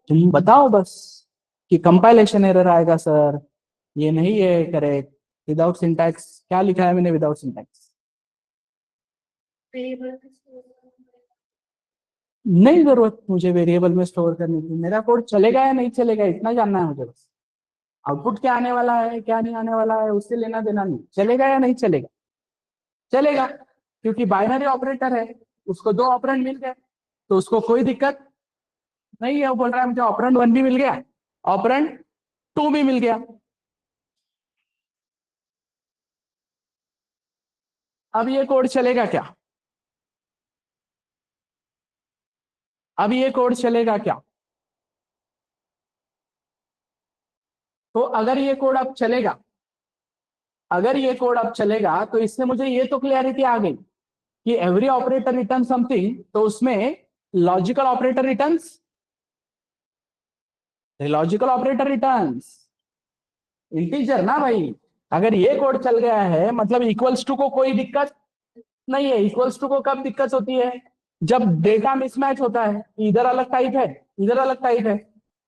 तुम बताओ बस कि कंपाइलेशन एरर आएगा सर, ये नहीं है करेक्ट, विदाउट सिंटैक्स, क्या लिखा है मैंने विदाउट सिंटैक्स? नहीं जरूरत मुझे वेरिएबल में स्टोर करने की, मेरा कोड चलेगा या नहीं चलेगा इतना जानना है मुझे बस। आउटपुट क्या आने वाला है क्या नहीं आने वाला है उससे लेना देना नहीं, चलेगा या नहीं चलेगा, चलेगा, क्योंकि बाइनरी ऑपरेटर है, उसको दो ऑपरेंड मिल गए तो उसको कोई दिक्कत नहीं है। वो बोल रहा है मुझे ऑपरेंड 1 भी मिल गया, ऑपरेंड 2 भी मिल गया। अब ये कोड चलेगा क्या? अब ये कोड चलेगा क्या? तो अगर ये कोड अब चलेगा, अगर ये कोड अब चलेगा तो इससे मुझे ये तो क्लियरिटी आ गई कि एवरी ऑपरेटर रिटर्न समथिंग, तो उसमें logical operator returns, logical operator returns integer ना भाई। अगर ये कोड चल गया है मतलब इक्वल्स टू को कोई दिक्कत नहीं है। इक्वल्स टू को कब दिक्कत होती है? जब डेटा मिसमैच होता है, इधर अलग टाइप है, इधर अलग टाइप है,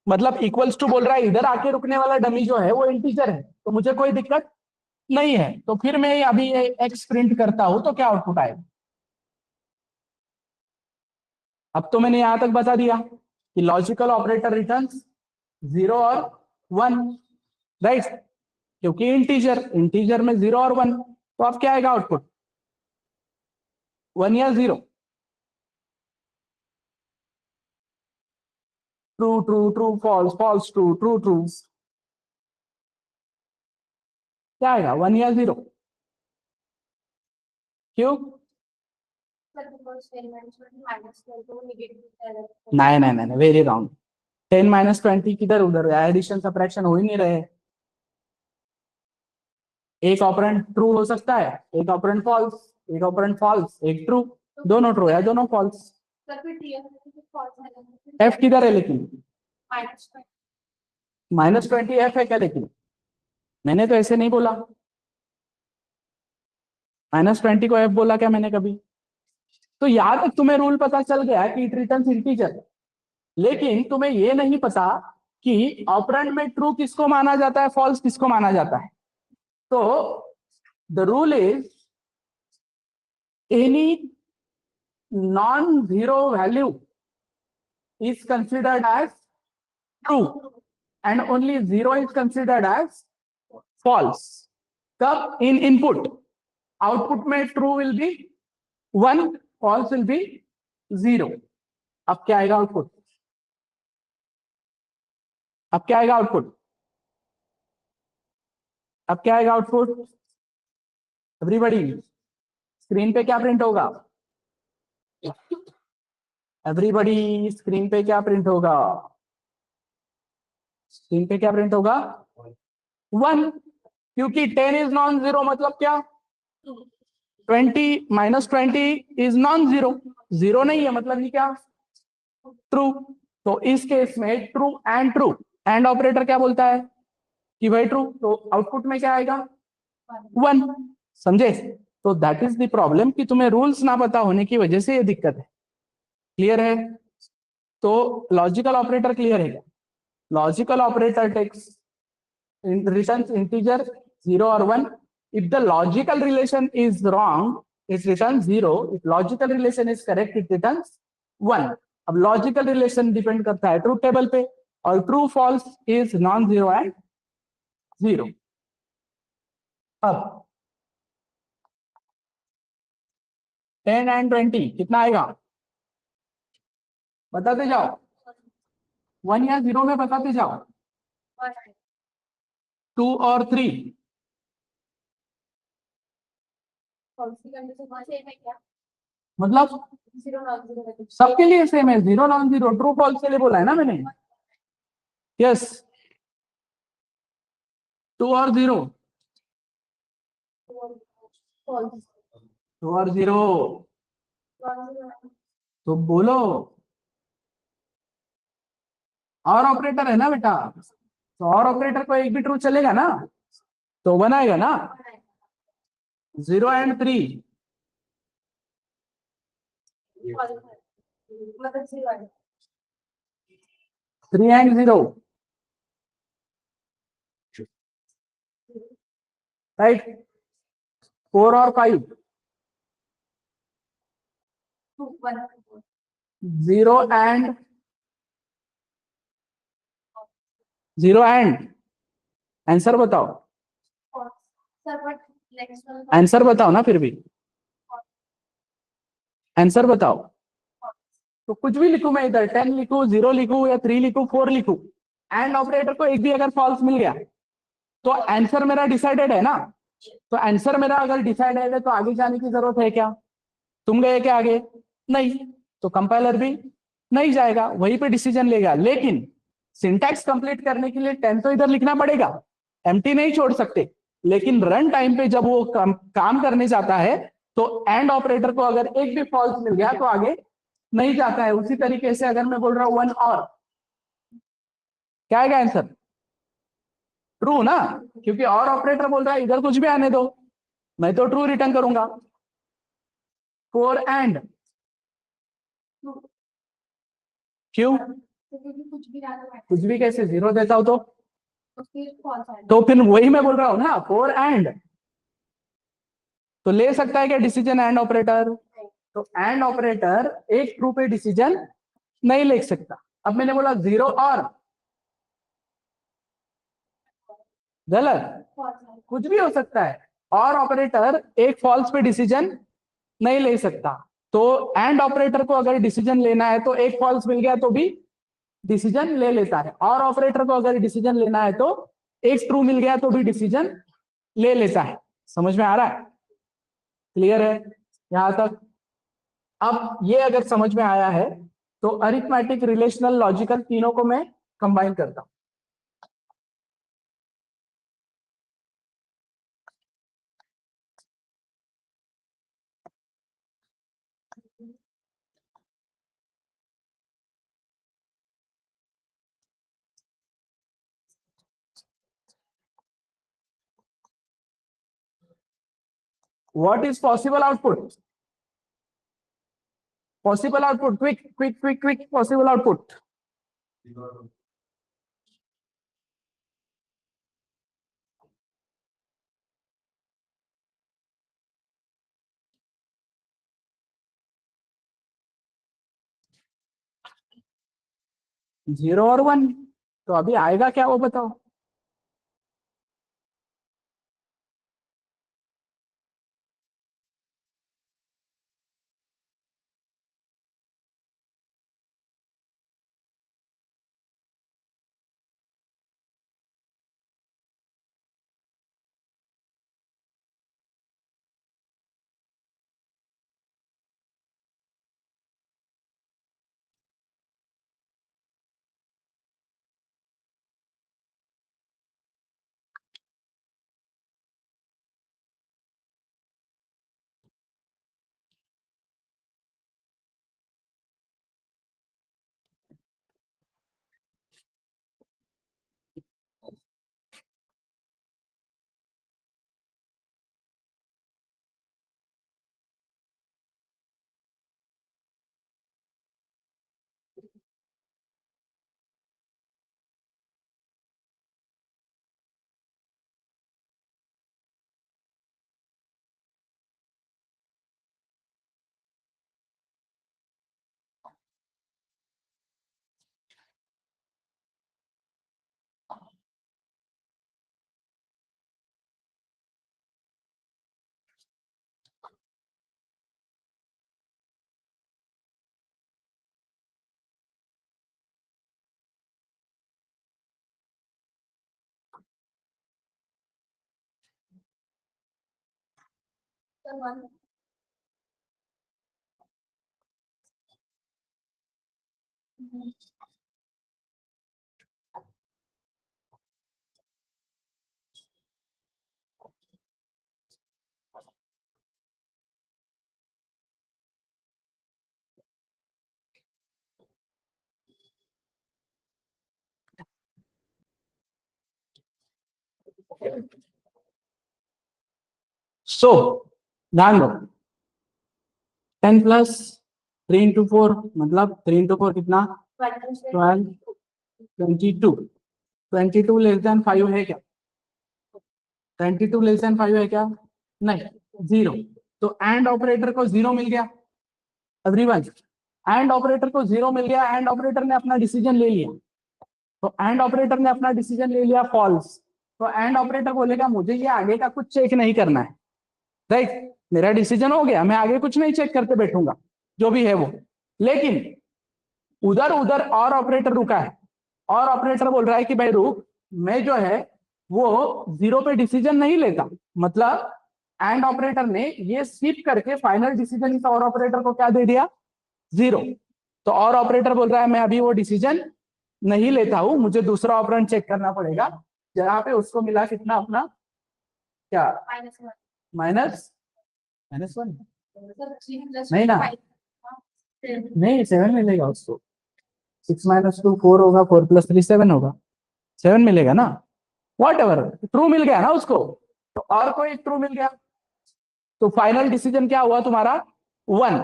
मतलब इक्वल्स टू बोल रहा है इधर आके रुकने वाला डमी जो है वो इंटीजर है, तो मुझे कोई दिक्कत नहीं है। तो फिर मैं अभी एक्स प्रिंट करता हूं तो क्या आउटपुट आएगा? अब तो मैंने यहां तक बता दिया कि लॉजिकल ऑपरेटर रिटर्न्स 0 और 1, राइट, क्योंकि इंटीजर, इंटीजर में 0 और 1, तो अब क्या आएगा आउटपुट, 1 या 0, true true true false, false true, true true, क्या आएगा 1 या 0? क्यों? नहीं नहीं नहीं, वेरी रॉन्ग। 10 माइनस 20 किधर उधर, एडिशन सब्ट्रैक्शन हो ही नहीं रहे। एक ऑपरेंड ट्रू हो सकता है, एक ऑपरेंड फॉल्स, एक ऑपरेंड फॉल्स, एक ट्रू, दोनों ट्रू है दोनों फॉल्स। एफ किधर है लेकिन? -20 एफ है क्या? लेकिन मैंने तो ऐसे नहीं बोला। -20 को f बोला क्या मैंने कभी? तो यहां तक तुम्हें रूल पता चल गया कि इट रिटर्न्स इंटीजर, लेकिन तुम्हें ये नहीं पता कि ऑपरेंड में ट्रू किसको माना जाता है, फॉल्स किसको माना जाता है। तो the rule is any non zero value is considered as true and only 0 is considered as false. कब? in input, output में true will be 1, false will be 0. अब क्या आएगा आउटपुट? अब क्या आएगा आउटपुट? अब क्या आएगा आउटपुट? एवरीबॉडी, स्क्रीन पे क्या प्रिंट होगा? एवरीबॉडी, स्क्रीन पे क्या प्रिंट होगा? स्क्रीन पे क्या प्रिंट होगा? 1, क्योंकि 10 इज नॉन जीरो, मतलब क्या? 20 -20 इज नॉन जीरो, जीरो नहीं है, मतलब ये क्या? ट्रू। तो इस केस में ट्रू एंड ऑपरेटर क्या बोलता है कि भाई ट्रू, तो आउटपुट में क्या आएगा? 1। समझे? तो दैट इज द प्रॉब्लम कि तुम्हें रूल्स ना पता होने की वजह से ये दिक्कत है। क्लियर है? तो लॉजिकल ऑपरेटर क्लियर है क्या? Logical operator takes returns integer 0 or 1. If the logical relation is wrong, it returns 0. If logical relation is correct, it returns 1. अब लॉजिकल रिलेशन डिपेंड करता है ट्रूथ टेबल पे, और true false is non zero and 0. अब 10 and 20 कितना आएगा? बताते जाओ, 1 या 0 में बताते जाओ। 2 और 3 मतलब सबके लिए सेम है, 0 नॉन जीरो, ट्रू फॉल्स के लिए बोला है ना मैंने। यस, 2 और 0, 2 और 0, तो बोलो। और ऑपरेटर है ना बेटा, तो और ऑपरेटर को एक भी ट्रू चलेगा ना, तो बनाएगा ना। 0 and 3, 3 and 0, राइट। 4 और 5, 0 and 0 and आंसर बताओ, आंसर बताओ ना, फिर भी आंसर बताओ। तो कुछ भी लिखूं मैं, इधर 10 लिखूं, 0 लिखूं, या 3 लिखूं, 4 लिखूं, एंड ऑपरेटर को एक भी अगर फॉल्स मिल गया तो आंसर मेरा डिसाइडेड है ना। तो आंसर मेरा अगर डिसाइडेड है तो आगे जाने की जरूरत है क्या? तुम गए क्या आगे? नहीं। तो कंपाइलर भी नहीं जाएगा, वहीं पे डिसीजन लेगा। लेकिन सिंटैक्स कंप्लीट करने के लिए 10 तो इधर लिखना पड़ेगा, एम्प्टी नहीं छोड़ सकते। लेकिन रन टाइम पे जब वो काम करने जाता है तो एंड ऑपरेटर को अगर एक भी फॉल्स मिल गया तो आगे नहीं जाता है। उसी तरीके से अगर मैं बोल रहा हूं 1 और, क्या आएगा आंसर? ट्रू ना, क्योंकि और ऑपरेटर बोल रहा है इधर कुछ भी आने दो, मैं तो ट्रू रिटर्न करूंगा। 4 एंड, क्यों? कुछ भी कैसे? 0 देता हूं तो फिर वही मैं बोल रहा हूं ना, 4 एंड तो ले सकता है क्या डिसीजन एंड ऑपरेटर? तो एंड ऑपरेटर एक ट्रू पे डिसीजन नहीं ले सकता। अब मैंने बोला 0 और, गलत, कुछ भी हो सकता है। और ऑपरेटर एक फॉल्स पे डिसीजन नहीं ले सकता। तो एंड ऑपरेटर को अगर डिसीजन लेना है तो एक फॉल्स मिल गया तो भी डिसीजन ले लेता है, और ऑपरेटर को अगर डिसीजन लेना है तो एक ट्रू मिल गया तो भी डिसीजन ले लेता है। समझ में आ रहा है? क्लियर है यहां तक? अब ये अगर समझ में आया है तो अरिथमेटिक, रिलेशनल, लॉजिकल तीनों को मैं कंबाइन करता हूं। What is possible output? Possible output, quick quick quick quick, possible output. Zero और वन, तो अभी आएगा क्या वो बताओ। Sir one. सो ध्यान दो, 10 प्लस 3 इंटू 4 मतलब 3 इंटू 4 कितना? 12, 22। 22 लेस देन 5 है क्या? 22 लेस देन 5 है क्या? नहीं, जीरो। तो एंड ऑपरेटर को जीरो मिल गया। एवरीवन, एंड ऑपरेटर को जीरो मिल गया। एंड ऑपरेटर ने अपना डिसीजन ले लिया। तो एंड ऑपरेटर ने अपना डिसीजन ले लिया फॉल्स। तो एंड ऑपरेटर बोलेगा मुझे ये आगे का कुछ चेक नहीं करना है, राइट? मेरा डिसीजन हो गया, मैं आगे कुछ नहीं चेक करते बैठूंगा, जो भी है वो। लेकिन उधर उधर और ऑपरेटर रुका है, और ऑपरेटर बोल रहा है कि भाई रुक, मैं जो है वो जीरो पे डिसीजन नहीं लेता। मतलब एंड ऑपरेटर ने ये स्किप करके फाइनल डिसीजन इस और ऑपरेटर को क्या दे दिया? जीरो। तो और ऑपरेटर बोल रहा है मैं अभी वो डिसीजन नहीं लेता हूं, मुझे दूसरा ऑपरेंड चेक करना पड़ेगा, जहां पे उसको मिला कितना अपना, क्या? -1। माइनस -1। सर 3 प्लस नहीं ना, 5। नहीं 7 मिलेगा उसको। 6 माइनस 2 4 होगा, 4 प्लस 3 7 होगा, 7 मिलेगा ना। वॉट एवर, ट्रू मिल गया ना उसको, तो और कोई ट्रू मिल गया। तो फाइनल डिसीजन क्या हुआ तुम्हारा? 1।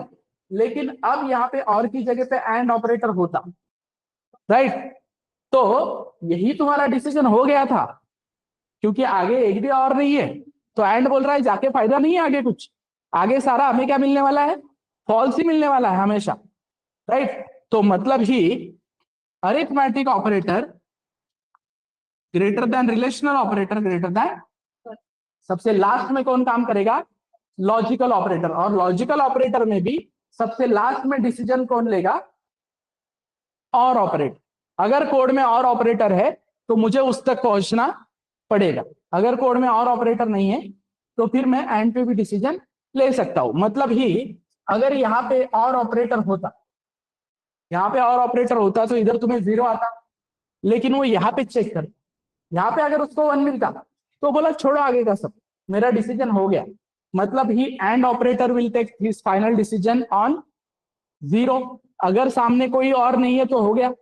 लेकिन अब यहाँ पे और की जगह पे एंड ऑपरेटर होता, राइट? तो यही तुम्हारा डिसीजन हो गया था, क्योंकि आगे एक भी और नहीं है। तो एंड बोल रहा है जाके फायदा नहीं है आगे कुछ, आगे सारा हमें क्या मिलने वाला है? फॉल्स ही मिलने वाला है हमेशा, राइट? तो मतलब ही arithmetic operator greater than relational operator greater than, सबसे लास्ट में कौन काम करेगा? Logical operator. और लॉजिकल ऑपरेटर में भी सबसे लास्ट में डिसीजन कौन लेगा? और ऑपरेटर। अगर कोड में और ऑपरेटर है तो मुझे उस तक पहुंचना पड़ेगा, अगर कोड में और ऑपरेटर नहीं है तो फिर मैं एंड पे भी डिसीजन ले सकता हूं। मतलब ही अगर यहाँ पे और ऑपरेटर होता, यहाँ पे और ऑपरेटर होता तो इधर तुम्हें जीरो आता, लेकिन वो यहाँ पे चेक कर, यहाँ पे अगर उसको 1 मिलता तो बोला छोड़ो आगे का सब, मेरा डिसीजन हो गया। मतलब ही and operator will take his final decision on zero. अगर सामने कोई और नहीं है तो हो गया,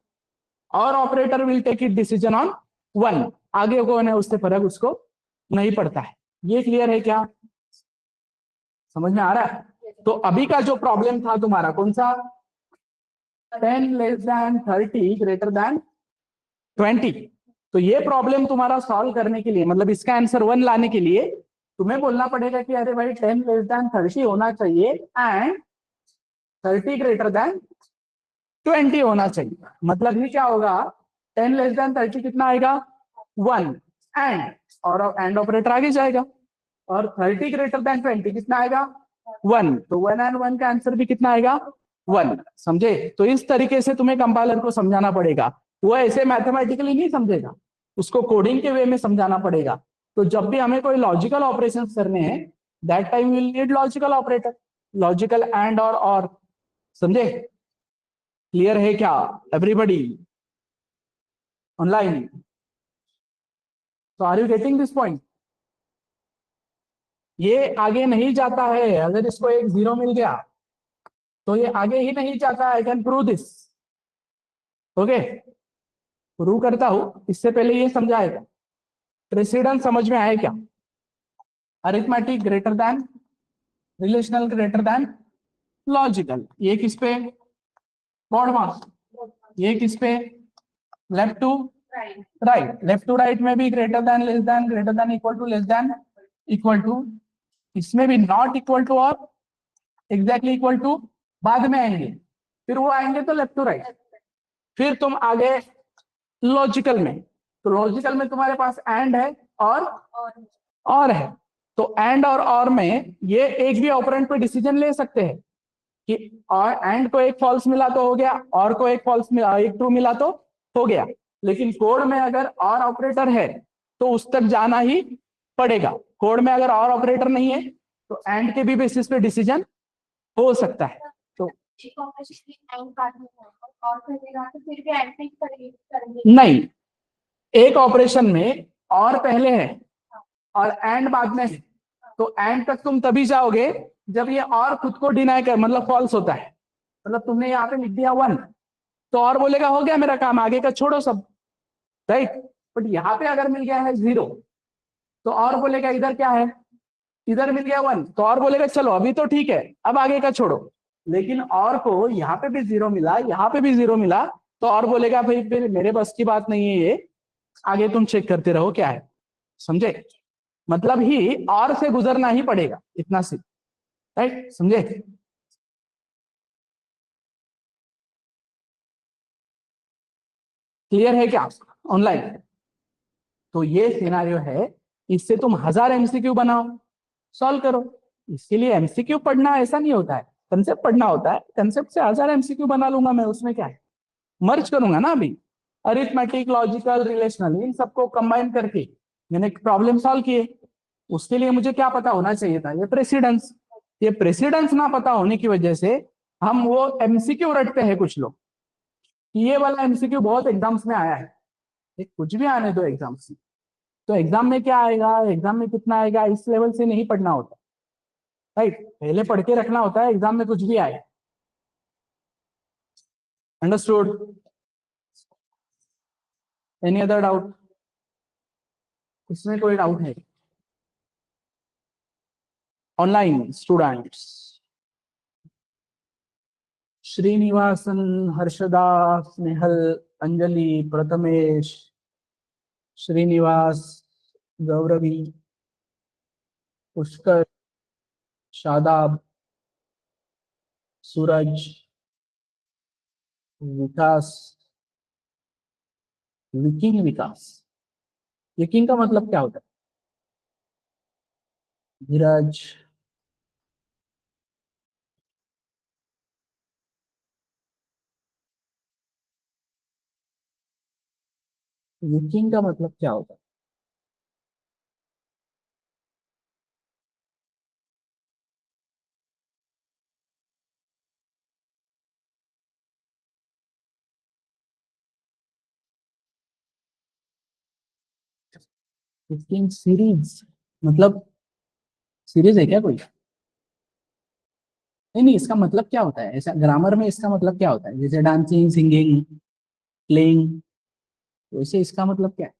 और operator will take it decision on 1। आगे कौन है उससे फर्क उसको नहीं पड़ता है। ये क्लियर है क्या? समझ में आ रहा है? तो अभी का जो प्रॉब्लम था तुम्हारा कौन सा, 10 लेस देन 30 ग्रेटर देन 20। तो ये प्रॉब्लम तुम्हारा सॉल्व करने के लिए, मतलब इसका आंसर 1 लाने के लिए तुम्हें बोलना पड़ेगा कि अरे भाई 10 लेस देन 30 होना चाहिए एंड 30 ग्रेटर देन 20 होना चाहिए। मतलब ये क्या होगा, 10 लेस देन 30 कितना आएगा, 1 एंड, और एंड ऑपरेटर आगे जाएगा, और 30 ग्रेटर देन 20 कितना आएगा, 1। तो 1 एंड 1 का आंसर भी कितना आएगा, 1। समझे? तो इस तरीके से तुम्हें कंपाइलर को समझाना पड़ेगा। वो ऐसे मैथमेटिकली नहीं समझेगा, उसको कोडिंग के वे में समझाना पड़ेगा। तो जब भी हमें कोई लॉजिकल ऑपरेशन करने हैं, that time will need logical operator, logical and और। समझे? क्लियर है क्या एवरीबॉडी ऑनलाइन? तो are you getting this point? ये आगे नहीं जाता है, अगर इसको एक 0 मिल गया तो ये आगे ही नहीं जाता। I can prove this. Okay, prove करता हूं, इससे पहले ये समझाएगा। प्रेसिडेंस समझ में आया क्या? Arithmetic greater than, relational greater than logical. ये किस पे, ब्रॉड मास। ये किस पे, left to right. Right. Left to right में भी greater than, less than, greater than, equal to, less than, equal to. इसमें भी नॉट इक्वल टू और एग्जैक्टली इक्वल टू बाद में आएंगे, फिर वो आएंगे तो लेफ्ट टू राइट। फिर तुम आगे लॉजिकल में, तो लॉजिकल में तुम्हारे पास एंड है और है। तो एंड और में ये एक भी ऑपरेंड पे डिसीजन ले सकते हैं कि और एंड को एक फॉल्स मिला तो हो गया, और को एक फॉल्स मिला, एक ट्रू मिला तो हो गया। लेकिन कोड में अगर और ऑपरेटर है तो उस तक जाना ही पड़ेगा। कोड में अगर और ऑपरेटर नहीं है तो एंड के भी बेसिस पे डिसीजन हो सकता है। तो एक ऑपरेशन एंड काटना है और करेगा तो फिर भी एंड पे करेंगे। नहीं, एक ऑपरेशन में और पहले है और एंड बाद में है, तो एंड तक तुम तभी जाओगे जब ये और खुद को डिनाई कर, मतलब फॉल्स होता है। मतलब तुमने यहाँ पे लिख दिया 1, तो और बोलेगा हो गया मेरा काम, आगे का छोड़ो सब, राइट। बट यहाँ पे अगर मिल गया है 0, तो और बोलेगा इधर क्या है, इधर मिल गया 1, तो और बोलेगा चलो अभी तो ठीक है, अब आगे का छोड़ो। लेकिन और को यहाँ पे भी 0 मिला, यहाँ पे भी 0 मिला, तो और बोलेगा भाई फिर मेरे बस की बात नहीं है ये, आगे तुम चेक करते रहो क्या है। समझे? मतलब ही और से गुजरना ही पड़ेगा, इतना सी, राइट? समझे? क्लियर है क्या ऑनलाइन? तो ये सिनारियो है, इससे तुम 1000 एमसीक्यू बनाओ, सॉल्व करो। इसके लिए एमसीक्यू पढ़ना ऐसा नहीं होता है, कंसेप्ट पढ़ना होता है। कंसेप्ट से 1000 एमसीक्यू बना लूंगा मैं, उसमें क्या है, मर्ज करूंगा ना। अभी अरिथमेटिक, लॉजिकल, रिलेशनल, इन सबको कंबाइन करके मैंने प्रॉब्लम सॉल्व किए। उसके लिए मुझे क्या पता होना चाहिए था, ये प्रेसिडेंस। ये प्रेसिडेंस ना पता होने की वजह से हम वो एमसीक्यू रटते हैं कुछ लोग। ये वाला एमसीक्यू बहुत एग्जाम्स में आया है, ये कुछ भी आने दो एग्जाम्स में। तो एग्जाम में क्या आएगा, एग्जाम में कितना आएगा, इस लेवल से नहीं पढ़ना होता, राइट। पहले पढ़ के रखना होता है, एग्जाम में कुछ भी आए। अंडरस्टूड? Any other doubt? इसमें कोई डाउट है? ऑनलाइन स्टूडेंट्स, श्रीनिवासन, हर्षदा, स्नेहल, अंजलि, प्रथमेश, श्रीनिवास, गौरवी, पुष्कर, शादाब, सूरज, विकास, विकिंग, विकास। विकिंग का मतलब क्या होता है? धीरज, विकिंग का मतलब क्या होता है? विकिंग सीरीज, मतलब सीरीज है क्या कोई? नहीं नहीं, इसका मतलब क्या होता है ऐसा ग्रामर में, इसका मतलब क्या होता है? जैसे डांसिंग, सिंगिंग, प्लेइंग, वैसे इसका मतलब क्या है?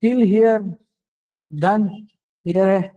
till here done. Here है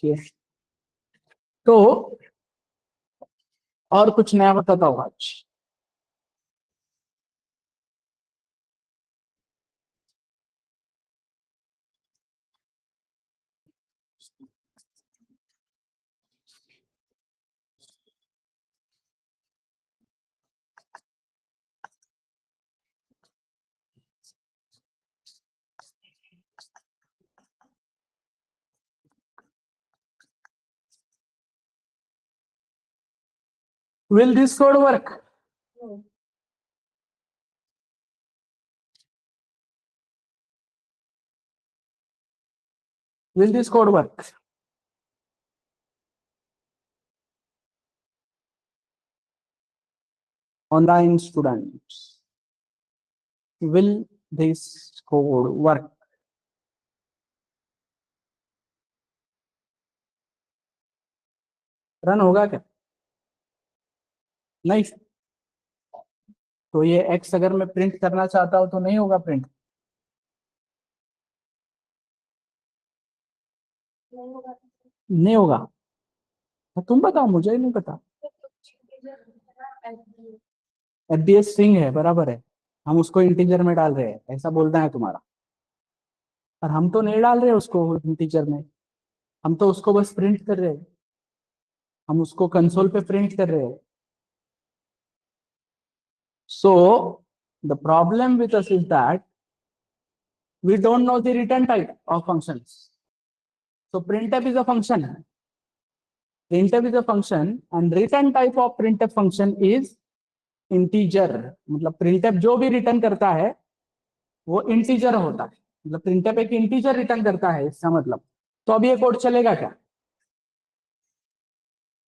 ये। तो और कुछ नया बताता हूँ आज। Will this code work? No. Will this code work? Online students, will this code work? Run होगा क्या? नहीं। तो ये x अगर मैं प्रिंट करना चाहता हूं तो नहीं होगा प्रिंट? नहीं होगा। नहीं होगा। तो तुम बताओ, मुझे नहीं पता। एफबीएस स्ट्रिंग है, बराबर है, हम उसको इंटीजर में डाल रहे हैं, ऐसा बोलना है तुम्हारा। और हम तो नहीं डाल रहे उसको इंटीजर में, हम तो उसको बस प्रिंट कर रहे हैं, हम उसको कंसोल पे प्रिंट कर रहे हैं। So the problem with us is that we don't know the return type of functions. So printf is a function. Printf is a function and return type of printf function is integer. मतलब printf जो भी return करता है वो integer होता है, मतलब printf एक इंटीजर रिटर्न करता है, इसका मतलब। तो अब ये कोड चलेगा क्या?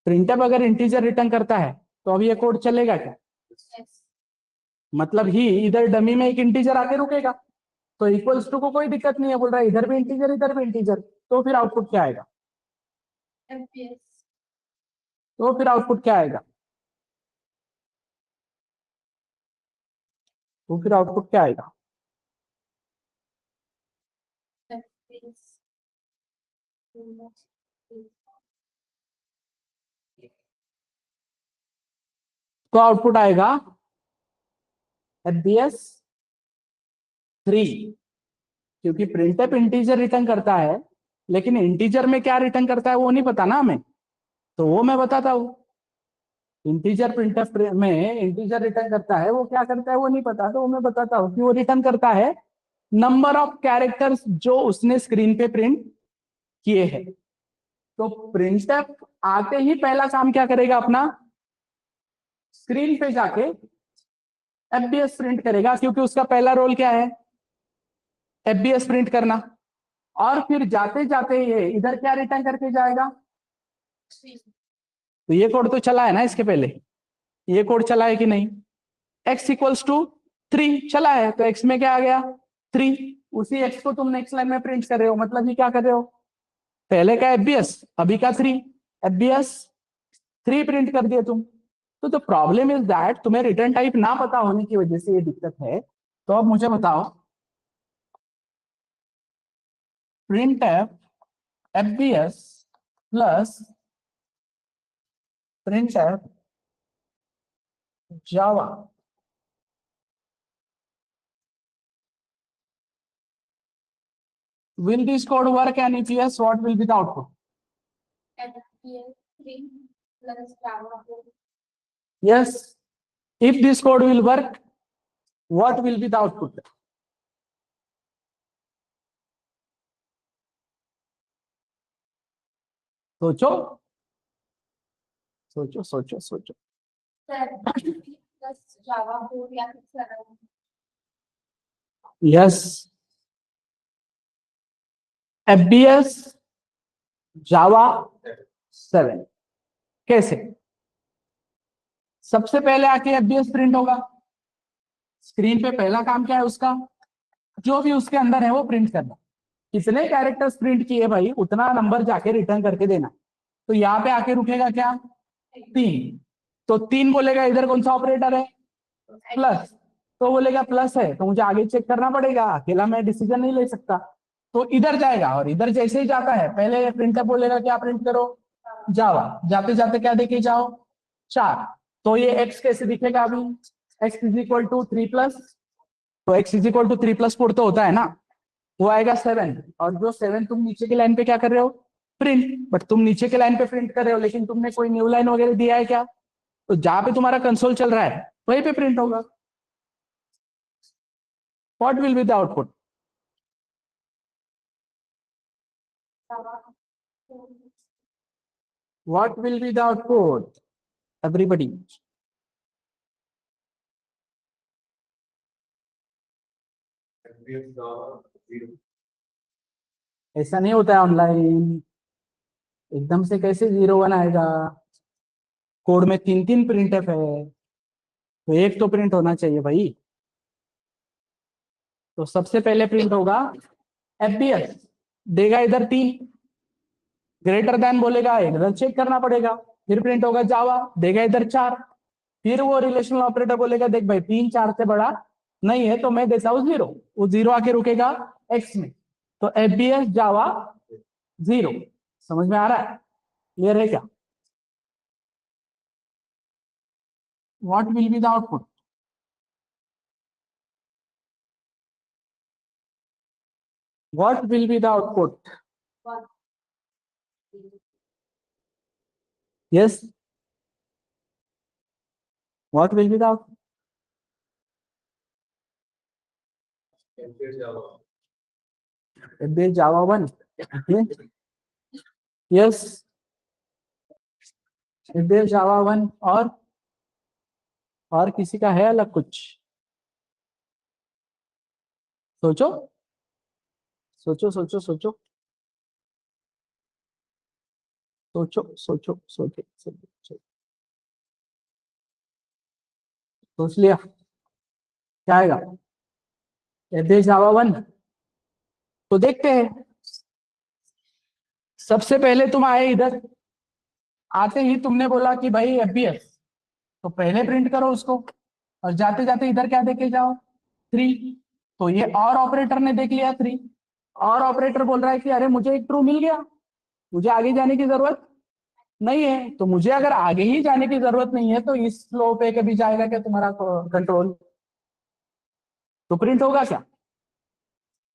printf अगर इंटीजर रिटर्न करता है तो अब ये कोड चलेगा क्या? Yes. मतलब ही इधर डमी में एक इंटीजर आके रुकेगा, तो इक्वल्स टू को कोई दिक्कत नहीं है, बोल रहा है इधर भी इंटीजर इधर भी इंटीजर, तो फिर आउटपुट क्या आएगा? FPS. तो फिर आउटपुट क्या आएगा? तो फिर आउटपुट क्या आएगा? FPS. तो आउटपुट आएगा एफबीएस 3, क्योंकि प्रिंटफ इंटीजर रिटर्न करता है, लेकिन इंटीजर में क्या रिटर्न करता है वो नहीं पता ना हमें, तो वो मैं बताता हूँ। इंटीजर प्रिंटफ में इंटीजर रिटर्न करता है, वो क्या करता है वो नहीं पता, तो वो मैं बताता हूँ कि वो रिटर्न करता है नंबर ऑफ कैरेक्टर्स जो उसने स्क्रीन पे प्रिंट किए हैं। तो प्रिंटफ आते ही पहला काम क्या करेगा अपना? स्क्रीन पे जाके एफबीएस प्रिंट करेगा, क्योंकि उसका पहला रोल क्या है? FBS प्रिंट करना, और फिर जाते जाते ये इधर क्या रिटर्न करके जाएगा। तो ये कोड तो चला है ना इसके पहले, ये कोड चला है कि नहीं। x इक्वल्स टू 3 चला है, तो x में क्या आ गया 3। उसी x को तुम नेक्स्ट लाइन में प्रिंट कर रहे हो, मतलब ये क्या कर रहे हो, पहले का FBS अभी का 3, FBS 3 प्रिंट कर दिए तुम। तो द प्रॉब्लम इज दैट तुम्हें रिटर्न टाइप ना पता होने की वजह से ये दिक्कत है। तो अब मुझे बताओ, print FBS plus print Java, will this code work, and if yes, what will be the output? FBS 3 plus Java 4. Yes, if this code will work, what will be the output? सोचो सोचो सोचो सोचो। plus Java 4 या फिर 7. Yes, FBS जावा 7। कैसे? सबसे पहले आके FBS प्रिंट होगा, स्क्रीन पे पहला काम क्या है उसका, जो भी उसके अंदर है वो प्रिंट करना। कितने कैरेक्टर्स प्रिंट किए भाई, उतना नंबर जाके रिटर्न करके देना। तो यहाँ पे आके रुकेगा क्या 3, तो 3 बोलेगा इधर कौन सा ऑपरेटर है प्लस, तो बोलेगा प्लस है, तो मुझे आगे चेक करना पड़ेगा, अकेला मैं डिसीजन नहीं ले सकता। तो इधर जाएगा, और इधर जैसे ही जाता है पहले प्रिंटर बोलेगा क्या प्रिंट करो जावा, जाते जाते क्या देखे जाओ 4। तो ये x कैसे दिखेगा अभी, x is equal to 3 plus, तो x is equal to 3 plus 4 तो होता है ना, वो आएगा 7। और जो 7 तुम नीचे की लाइन पे क्या कर रहे हो प्रिंट, बट तुम नीचे के लाइन पे प्रिंट कर रहे हो, लेकिन तुमने कोई न्यू लाइन वगैरह दिया है क्या, तो जहां पे तुम्हारा कंसोल चल रहा है वहीं पे प्रिंट होगा। What will be the output? Java 4. What will be the output everybody? FBS Java 0. ऐसा नहीं होता है ऑनलाइन, एकदम से कैसे 0 1 आएगा, कोड में 3 प्रिंटफ है, तो एक तो प्रिंट होना चाहिए भाई। तो सबसे पहले प्रिंट होगा FBS, देगा इधर 3, ग्रेटर देन बोलेगा इधर चेक करना पड़ेगा, फिर प्रिंट होगा जावा, देगा इधर 4, फिर वो रिलेशनल ऑपरेटर बोलेगा देख भाई 3 4 से बड़ा नहीं है तो मैं देता हूँ 0, वो 0 आके रुकेगा x में, तो FBS जावा 0। समझ में आ रहा है, क्लियर है क्या? What will be the output? What will be the output? 1. Yes. What will be the output? FBS Java. FBS Java 1. Okay. Yes. FBS Java 1 और किसी का है अलग कुछ? सोचो सोचो सोचो सोचो सोचो सोचो सोचो सोचो, सोच लिया क्या आएगा? FBS Java 1। तो देखते हैं, सबसे पहले तुम आए इधर, आते ही तुमने बोला कि भाई FBS, तो पहले प्रिंट करो उसको, और जाते जाते इधर क्या देखे जाओ 3, तो ये और ऑपरेटर ने देख लिया 3, और ऑपरेटर बोल रहा है कि अरे मुझे एक ट्रू मिल गया, मुझे आगे जाने की जरूरत नहीं है। तो मुझे अगर आगे ही जाने की जरूरत नहीं है तो इस फ्लो पे कभी जाएगा क्या तुम्हारा कंट्रोल? तो प्रिंट होगा क्या?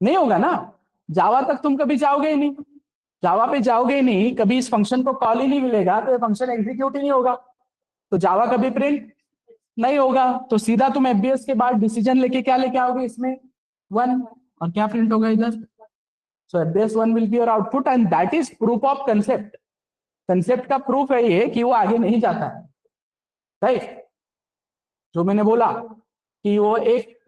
नहीं होगा ना, जावा तक तुम कभी जाओगे ही नहीं, जावा पे जाओगे ही नहीं, कभी इस फंक्शन को कॉल ही नहीं मिलेगा, तो ये फंक्शन एग्जीक्यूट ही नहीं होगा, तो जावा कभी प्रिंट नहीं होगा। तो सीधा तुम FBS के बाद डिसीजन लेके क्या लेके आओगे इसमें 1, और क्या प्रिंट होगा इधर, सो FBS 1 will be your output, and that is proof of concept. Concept का प्रूफ है ये कि वो आगे नहीं जाता है, राइट? जो मैंने बोला कि वो एक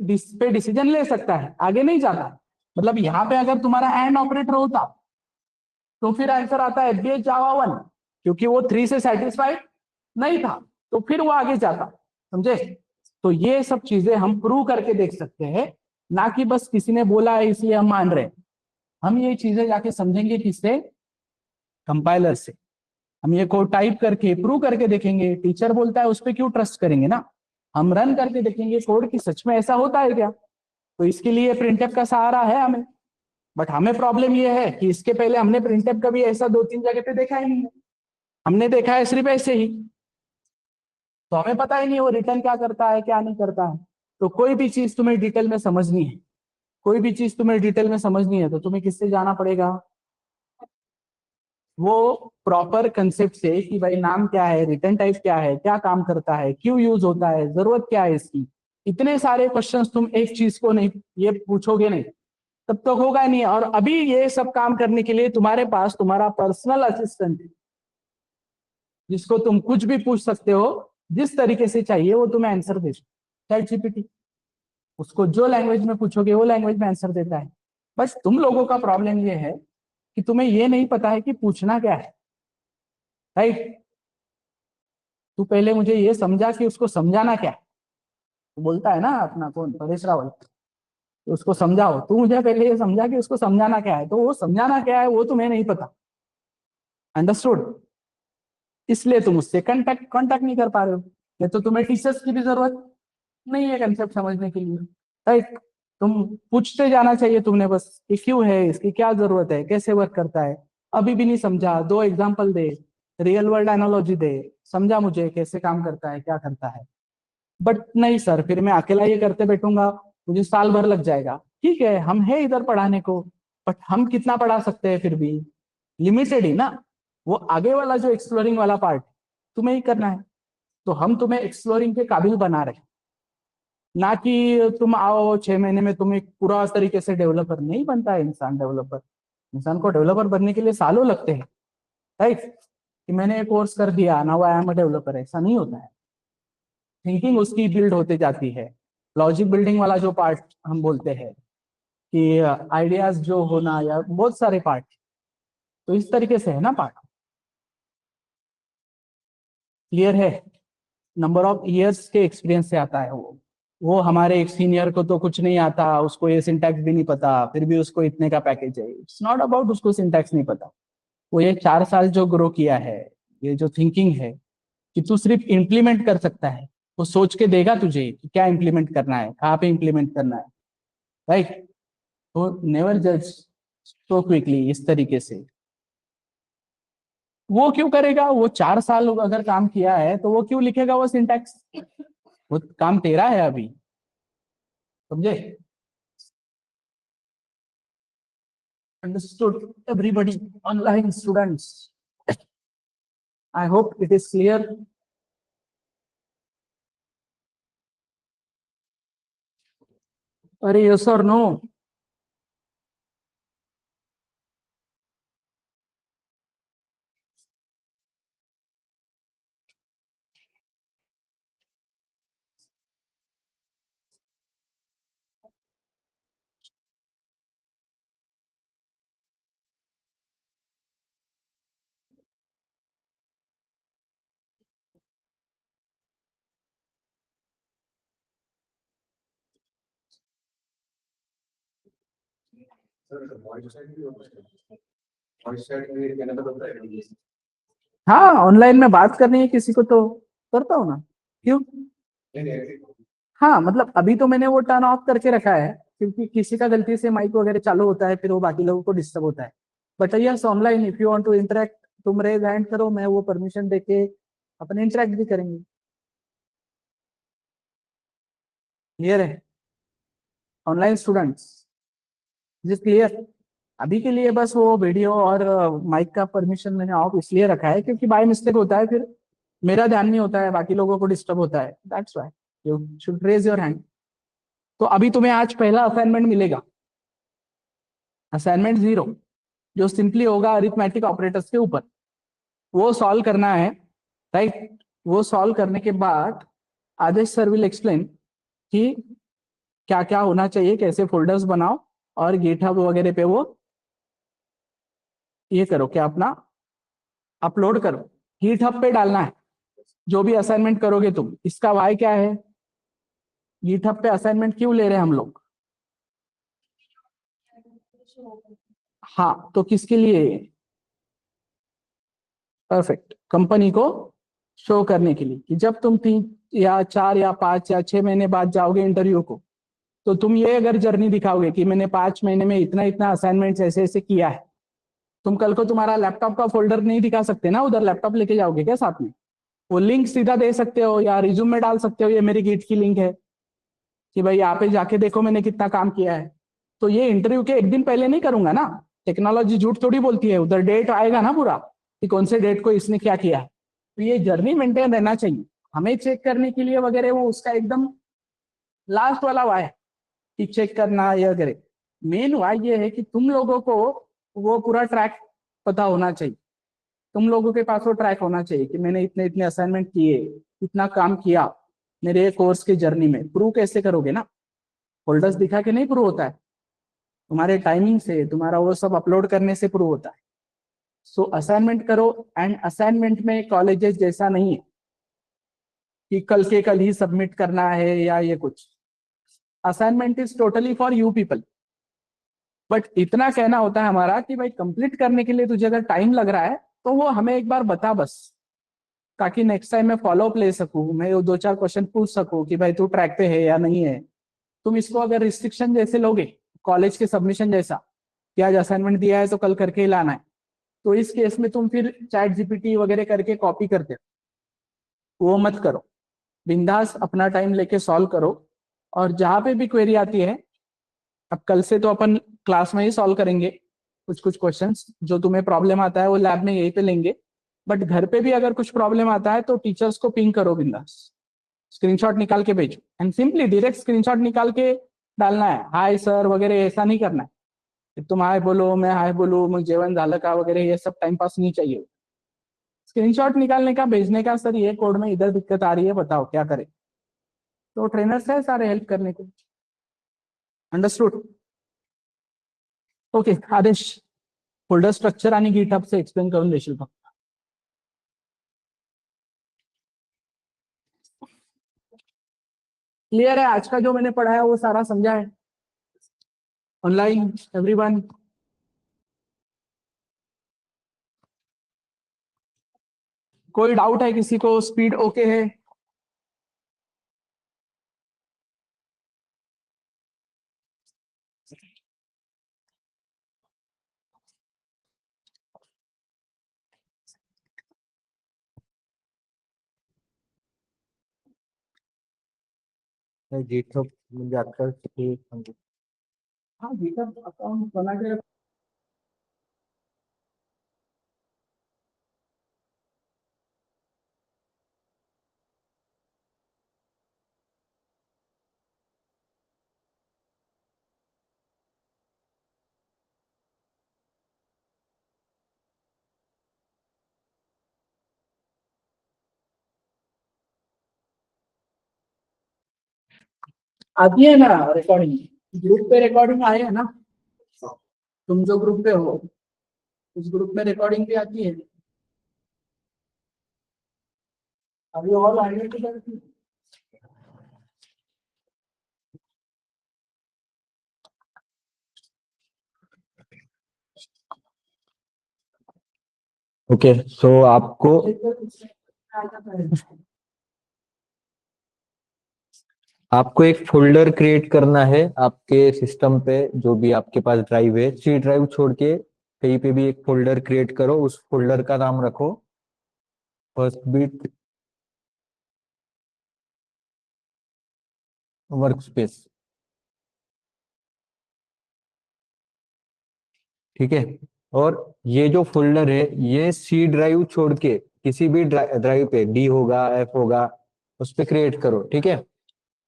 पे डिसीजन ले सकता है, आगे नहीं जाता, मतलब यहाँ पे अगर तुम्हारा एंड ऑपरेटर होता तो फिर आंसर आता है एफबीएच जावा 1, क्योंकि वो 3 से सेटिस्फाइड नहीं था, तो फिर वो आगे जाता। समझे? तो ये सब चीजें हम प्रूव करके देख सकते हैं, ना कि बस किसी ने बोला है इसलिए हम मान रहे हैं। हम ये चीजें जाके समझेंगे किससे? कंपाइलर से। हम ये कोड टाइप करके प्रूव करके देखेंगे। टीचर बोलता है उस पर क्यों ट्रस्ट करेंगे ना, हम रन करके देखेंगे कोड की सच में ऐसा होता है क्या। तो इसके लिए प्रिंटफ का सहारा है हमें। बट हमें प्रॉब्लम ये है कि इसके पहले हमने प्रिंटफ कभी ऐसा 2-3 जगह पे देखा ही नहीं है। हमने देखा है सिर्फ ऐसे ही, तो हमें पता ही नहीं वो रिटर्न क्या करता है क्या नहीं करता है। तो कोई भी चीज तुम्हें डिटेल में समझनी है, कोई भी चीज तुम्हें डिटेल में समझनी है, तो तुम्हें किससे जाना पड़ेगा? वो प्रॉपर कंसेप्ट से कि भाई नाम क्या है, रिटर्न टाइप क्या है, क्या काम करता है, क्यों यूज होता है, जरूरत क्या है इसकी। इतने सारे क्वेश्चंस तुम एक चीज को नहीं ये पूछोगे नहीं, तब तक होगा नहीं। और अभी ये सब काम करने के लिए तुम्हारे पास तुम्हारा पर्सनल असिस्टेंट है, जिसको तुम कुछ भी पूछ सकते हो, जिस तरीके से चाहिए वो तुम्हें आंसर दे। चैट जीपीटी, उसको जो लैंग्वेज में पूछोगे वो लैंग्वेज में आंसर देता है। बस तुम लोगों का प्रॉब्लम ये है कि तुम्हें ये नहीं पता है कि पूछना क्या है। राइट? तू पहले मुझे ये समझा कि उसको समझाना क्या है। तो बोलता है ना अपना कौन, परेश रावल, तो उसको समझाओ। तू मुझे पहले ये समझा कि उसको समझाना क्या है, तो वो समझाना क्या है वो तुम्हें नहीं पता। अंडरस्टूड? इसलिए तुम उससे कांटेक्ट नहीं कर पा रहे हो। नहीं तो तुम्हें टीचर्स की भी जरूरत नहीं है कंसेप्ट समझने के लिए। राइट? तुम पूछते जाना चाहिए तुमने बस कि क्यों है, इसकी क्या जरूरत है, कैसे वर्क करता है। अभी भी नहीं समझा, 2 एग्जाम्पल दे, रियल वर्ल्ड एनालॉजी दे, समझा मुझे कैसे काम करता है क्या करता है। बट नहीं सर, फिर मैं अकेला ये करते बैठूंगा, मुझे साल भर लग जाएगा। ठीक है, हम है इधर पढ़ाने को, बट हम कितना पढ़ा सकते हैं, फिर भी लिमिटेड ही ना। वो आगे वाला जो एक्सप्लोरिंग वाला पार्ट तुम्हें ही करना है। तो हम तुम्हें एक्सप्लोरिंग के काबिल बना रहे हैं, ना कि तुम आओ 6 महीने में तुम एक पूरा तरीके से डेवलपर नहीं बनता है इंसान। डेवलपर, इंसान को डेवलपर बनने के लिए सालों लगते हैं। राइट? कि मैंने एक कोर्स कर दिया ना वो आई एम अ डेवलपर, ऐसा नहीं होता है। थिंकिंग उसकी बिल्ड होते जाती है। लॉजिक बिल्डिंग वाला जो पार्ट हम बोलते हैं कि आइडियाज जो होना, या बहुत सारे पार्ट, तो इस तरीके से है ना पार्ट। क्लियर है? नंबर ऑफ इयर्स के एक्सपीरियंस से आता है वो हमारे एक सीनियर को तो कुछ नहीं आता, उसको ये सिंटैक्स भी नहीं पता, फिर भी उसको इतने का पैकेज है। इट्स नॉट अबाउट उसको सिंटैक्स नहीं पता। वो ये 4 साल जो ग्रो किया है, ये जो थिंकिंग है कि तू सिर्फ इम्प्लीमेंट कर सकता है, वो सोच के देगा तुझे कि क्या इम्प्लीमेंट करना है, कहाँ पे इम्प्लीमेंट करना है। राइट? तो नेवर जज सो क्विकली इस तरीके से। वो क्यों करेगा? वो 4 साल अगर काम किया है तो वो क्यों लिखेगा वो सिंटैक्स? वो काम तेरा है अभी। समझे? Understood, everybody, online students. I hope it is clear. Are yes or no? Sir voice chat भी होता है, वॉइस चैट में कहना तो होता है। हाँ, ऑनलाइन में बात करनी है किसी को तो करता हूँ ना। क्यों? नहीं नहीं, हाँ, मतलब अभी तो मैंने वो टर्न ऑफ करके रखा है, क्योंकि किसी का गलती से माइक वगैरह चालू होता है, फिर वो बाकी लोगों को डिस्टर्ब होता है। But yes, online if you want to interact, तुम रेज हैंड करो, मैं वो परमिशन देके अपन इंटरेक्ट भी करेंगे। क्लियर है ऑनलाइन स्टूडेंट्स? Is clear? अभी के लिए बस वो वीडियो और माइक का परमिशन मैंने ऑफ इसलिए रखा है क्योंकि बाय मिस्टेक होता है, फिर मेरा ध्यान नहीं होता है, बाकी लोगों को डिस्टर्ब होता है। That's why you should raise your hand. तो अभी तुम्हें आज पहला असाइनमेंट मिलेगा, असाइनमेंट 0, जो सिंपली होगा अरिथमेटिक ऑपरेटर्स के ऊपर। वो सॉल्व करना है। राइट? वो सॉल्व करने के बाद आदेश सर विल एक्सप्लेन कि क्या क्या होना चाहिए, कैसे फोल्डर्स बनाओ, और गिटहब वगैरह पे वो ये करो क्या, अपना अपलोड करो, गिटहब पे डालना है जो भी असाइनमेंट करोगे तुम। इसका वाई क्या है, गिटहब पे असाइनमेंट क्यों ले रहे हैं हम लोग? हाँ, तो किसके लिए? परफेक्ट, कंपनी को शो करने के लिए कि जब तुम 3 या 4 या 5 या 6 महीने बाद जाओगे इंटरव्यू को, तो तुम ये अगर जर्नी दिखाओगे कि मैंने 5 महीने में इतना इतना असाइनमेंट ऐसे ऐसे किया है। तुम कल को तुम्हारा लैपटॉप का फोल्डर नहीं दिखा सकते ना, उधर लैपटॉप लेके जाओगे क्या साथ में? वो लिंक सीधा दे सकते हो या रिज्यूम में डाल सकते हो, ये मेरी गिट की लिंक है कि भाई यहाँ पे जाके देखो मैंने कितना काम किया है। तो ये इंटरव्यू के एक दिन पहले नहीं करूंगा ना, टेक्नोलॉजी झूठ थोड़ी बोलती है, उधर डेट आएगा ना पूरा कि कौन से डेट को इसने क्या किया है। तो ये जर्नी मेंटेन रहना चाहिए हमें चेक करने के लिए वगैरह, वो उसका एकदम लास्ट वाला वाई है कि चेक करना ये वगैरह। मेन वाई ये है कि तुम लोगों को वो पूरा ट्रैक पता होना चाहिए, तुम लोगों के पास वो ट्रैक होना चाहिए कि मैंने इतने इतने असाइनमेंट किए, इतना काम किया मेरे कोर्स की जर्नी में। प्रूव कैसे करोगे ना, फोल्डर्स दिखा के नहीं प्रूव होता है, तुम्हारे टाइमिंग से, तुम्हारा वो सब अपलोड करने से प्रूव होता है। सो असाइनमेंट करो। एंड असाइनमेंट में कॉलेजेस जैसा नहीं है कि कल के कल ही सबमिट करना है या ये कुछ। Assignment is totally for you people. But इतना कहना होता है हमारा कि भाई कंप्लीट करने के लिए तुझे अगर टाइम लग रहा है तो वो हमें एक बार बता बस, ताकि नेक्स्ट टाइम मैं फॉलो अप ले सकूं, मैं 2-4 क्वेश्चन पूछ सकूं कि भाई तू ट्रैक पे है या नहीं है। तुम इसको अगर रिस्ट्रिक्शन जैसे लोगे, कॉलेज के सबमिशन जैसा कि आज असाइनमेंट दिया है तो कल करके ही लाना है, तो इस केस में तुम फिर चैट जीपीटी वगैरह करके कॉपी करते हो, वो मत करो। बिंदास अपना टाइम लेके सॉल्व करो। और जहां पे भी क्वेरी आती है, अब कल से तो अपन क्लास में ही सॉल्व करेंगे, कुछ कुछ क्वेश्चंस जो तुम्हें प्रॉब्लम आता है वो लैब में यहीं पे लेंगे। बट घर पे भी अगर कुछ प्रॉब्लम आता है तो टीचर्स को पिंग करो बिंदास, स्क्रीनशॉट निकाल के भेजो एंड सिंपली डायरेक्ट स्क्रीनशॉट निकाल के डालना है, हाय सर वगैरह ऐसा नहीं करना है कि तुम हाय बोलो मैं हाय बोलूं मुझे जेवन झालं का वगैरह, ये सब टाइम पास नहीं चाहिए। स्क्रीनशॉट निकालने का भेजने का, सर ये कोड में इधर दिक्कत आ रही है बताओ क्या करें, तो ट्रेनर्स है सारे हेल्प करने को। अंडरस्टूड? ओके आदेश, फोल्डर स्ट्रक्चर आणि गिटहबचे एक्सप्लेन करून देशील का? क्लियर है? आज का जो मैंने पढ़ा है वो सारा समझा है ऑनलाइन एवरीवन? कोई डाउट है किसी को? स्पीड ओके है? GitHub म्हणजे आजकाल ते हाँ गिटहब अकाउंट बना के आती है ना रिकॉर्डिंग, ग्रुप पे रिकॉर्डिंग आए है ना, तुम जो ग्रुप पे हो उस ग्रुप में रिकॉर्डिंग भी आती है। अभी और आगे की तरफ ओके सो आपको आपको एक फोल्डर क्रिएट करना है आपके सिस्टम पे, जो भी आपके पास ड्राइव है, सी ड्राइव छोड़ के कहीं पे भी एक फोल्डर क्रिएट करो। उस फोल्डर का नाम रखो फर्स्ट बिट वर्कस्पेस। ठीक है, और ये जो फोल्डर है ये सी ड्राइव छोड़ के किसी भी ड्राइव पे, डी होगा एफ होगा, उस पे क्रिएट करो। ठीक है,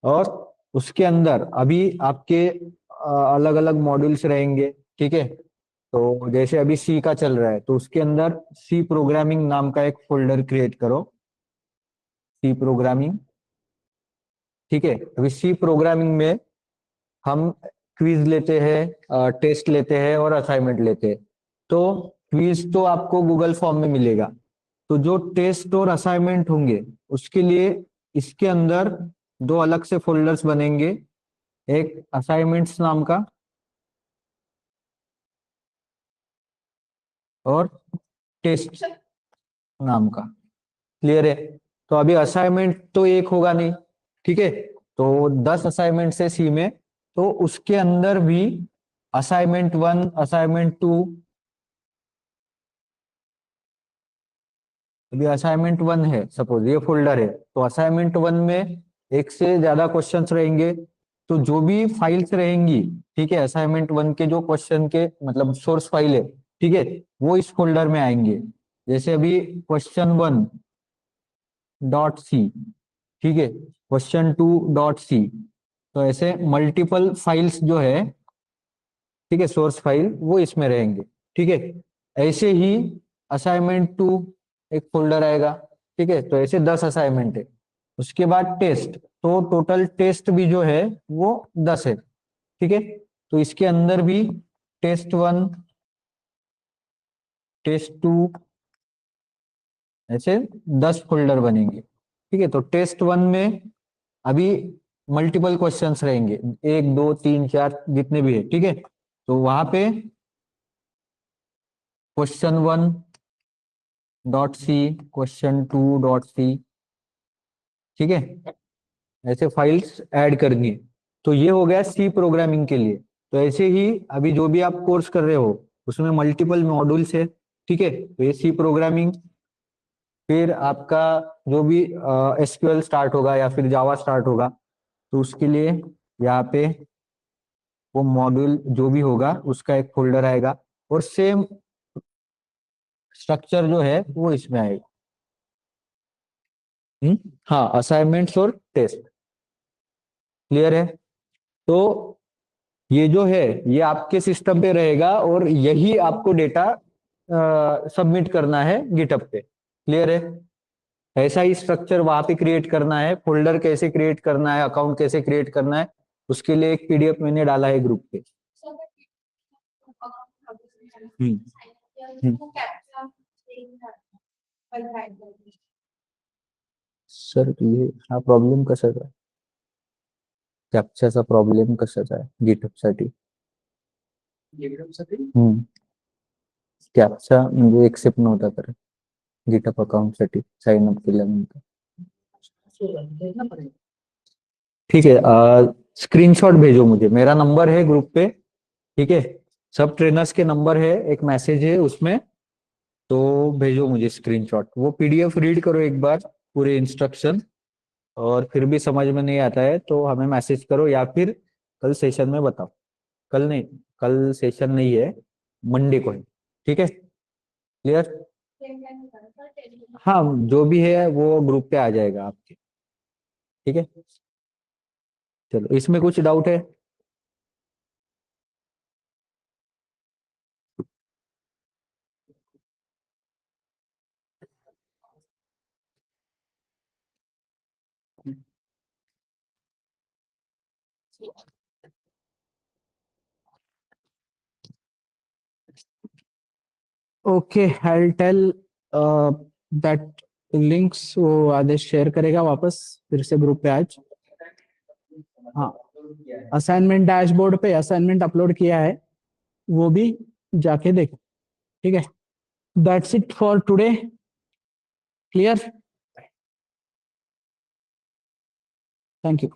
और उसके अंदर अभी आपके अलग अलग मॉड्यूल्स रहेंगे। ठीक है, तो जैसे अभी सी का चल रहा है तो उसके अंदर सी प्रोग्रामिंग नाम का एक फोल्डर क्रिएट करो, सी प्रोग्रामिंग। ठीक है, अभी सी प्रोग्रामिंग में हम क्विज लेते हैं, टेस्ट लेते हैं और असाइनमेंट लेते हैं। तो क्विज तो आपको गूगल फॉर्म में मिलेगा, तो जो टेस्ट और असाइनमेंट होंगे उसके लिए इसके अंदर दो अलग से फोल्डर्स बनेंगे, एक असाइनमेंट्स नाम का और टेस्ट नाम का। क्लियर है? तो अभी असाइनमेंट तो एक होगा नहीं, ठीक है, तो 10 असाइनमेंट है सी में, तो उसके अंदर भी असाइनमेंट 1, असाइनमेंट 2, अभी असाइनमेंट 1 है, सपोज ये फोल्डर है, तो असाइनमेंट 1 में एक से ज्यादा क्वेश्चंस रहेंगे, तो जो भी फाइल्स रहेंगी, ठीक है, असाइनमेंट 1 के जो क्वेश्चन के मतलब सोर्स फाइल है, ठीक है, वो इस फोल्डर में आएंगे। जैसे अभी question1.c, ठीक है, question2.c, तो ऐसे मल्टीपल फाइल्स जो है, ठीक है, सोर्स फाइल वो इसमें रहेंगे, ठीक है। ऐसे ही असाइनमेंट 2 एक फोल्डर आएगा, ठीक है, तो ऐसे 10 असाइनमेंट है। उसके बाद टेस्ट, तो टोटल टेस्ट भी जो है वो 10 है, ठीक है, तो इसके अंदर भी टेस्ट 1, टेस्ट 2, ऐसे 10 फोल्डर बनेंगे, ठीक है। तो टेस्ट 1 में अभी मल्टीपल क्वेश्चंस रहेंगे, 1, 2, 3, 4 जितने भी है, ठीक है, तो वहां पे question1.c, question2.c, ठीक है, ऐसे फाइल्स ऐड करनी है। तो ये हो गया सी प्रोग्रामिंग के लिए। तो ऐसे ही अभी जो भी आप कोर्स कर रहे हो उसमें मल्टीपल मॉड्यूल्स है, ठीक है, तो ये सी प्रोग्रामिंग, फिर आपका जो भी एसक्यूएल स्टार्ट होगा या फिर जावा स्टार्ट होगा, तो उसके लिए यहाँ पे वो मॉड्यूल जो भी होगा उसका एक फोल्डर आएगा, और सेम स्ट्रक्चर जो है वो इसमें आएगा। हाँ, असाइनमेंट्स और टेस्ट। क्लियर है? तो ये जो है ये आपके सिस्टम पे रहेगा और यही आपको डेटा सबमिट करना है गिटहब पे। क्लियर है? ऐसा ही स्ट्रक्चर वहां पे क्रिएट करना है, फोल्डर कैसे क्रिएट करना है, अकाउंट कैसे क्रिएट करना है, उसके लिए एक पीडीएफ मैंने डाला है ग्रुप पे। सर ये हा प्रॉब्लेम कशाचा आहे? कॅप्चाचा प्रॉब्लेम कशाचा आहे गिटहब साठी? कॅप्चा म्हणजे एक्सेप्ट नव्हता करत गिटहब अकाउंट साठी साइन अप केल्यानंतर। ठीक है, स्क्रीनशॉट भेजो मुझे, मेरा नंबर है ग्रुप पे, ठीक है, सब ट्रेनर्स के नंबर है, एक मैसेज है उसमें, तो भेजो मुझे स्क्रीनशॉट। वो पीडीएफ रीड करो एक बार पूरे इंस्ट्रक्शन, और फिर भी समझ में नहीं आता है तो हमें मैसेज करो या फिर कल सेशन में बताओ। कल नहीं, कल सेशन नहीं है, मंडे को है, ठीक है। क्लियर? हाँ, जो भी है वो ग्रुप पे आ जाएगा आपके, ठीक है। चलो, इसमें कुछ डाउट है? Okay, I tell that links वो आदेश शेयर करेगा वापस फिर से ग्रुप पे आज। हाँ, असाइनमेंट डैशबोर्ड पे असाइनमेंट अपलोड किया है, वो भी जाके देखो, ठीक है। That's it for today. Clear? Thank you.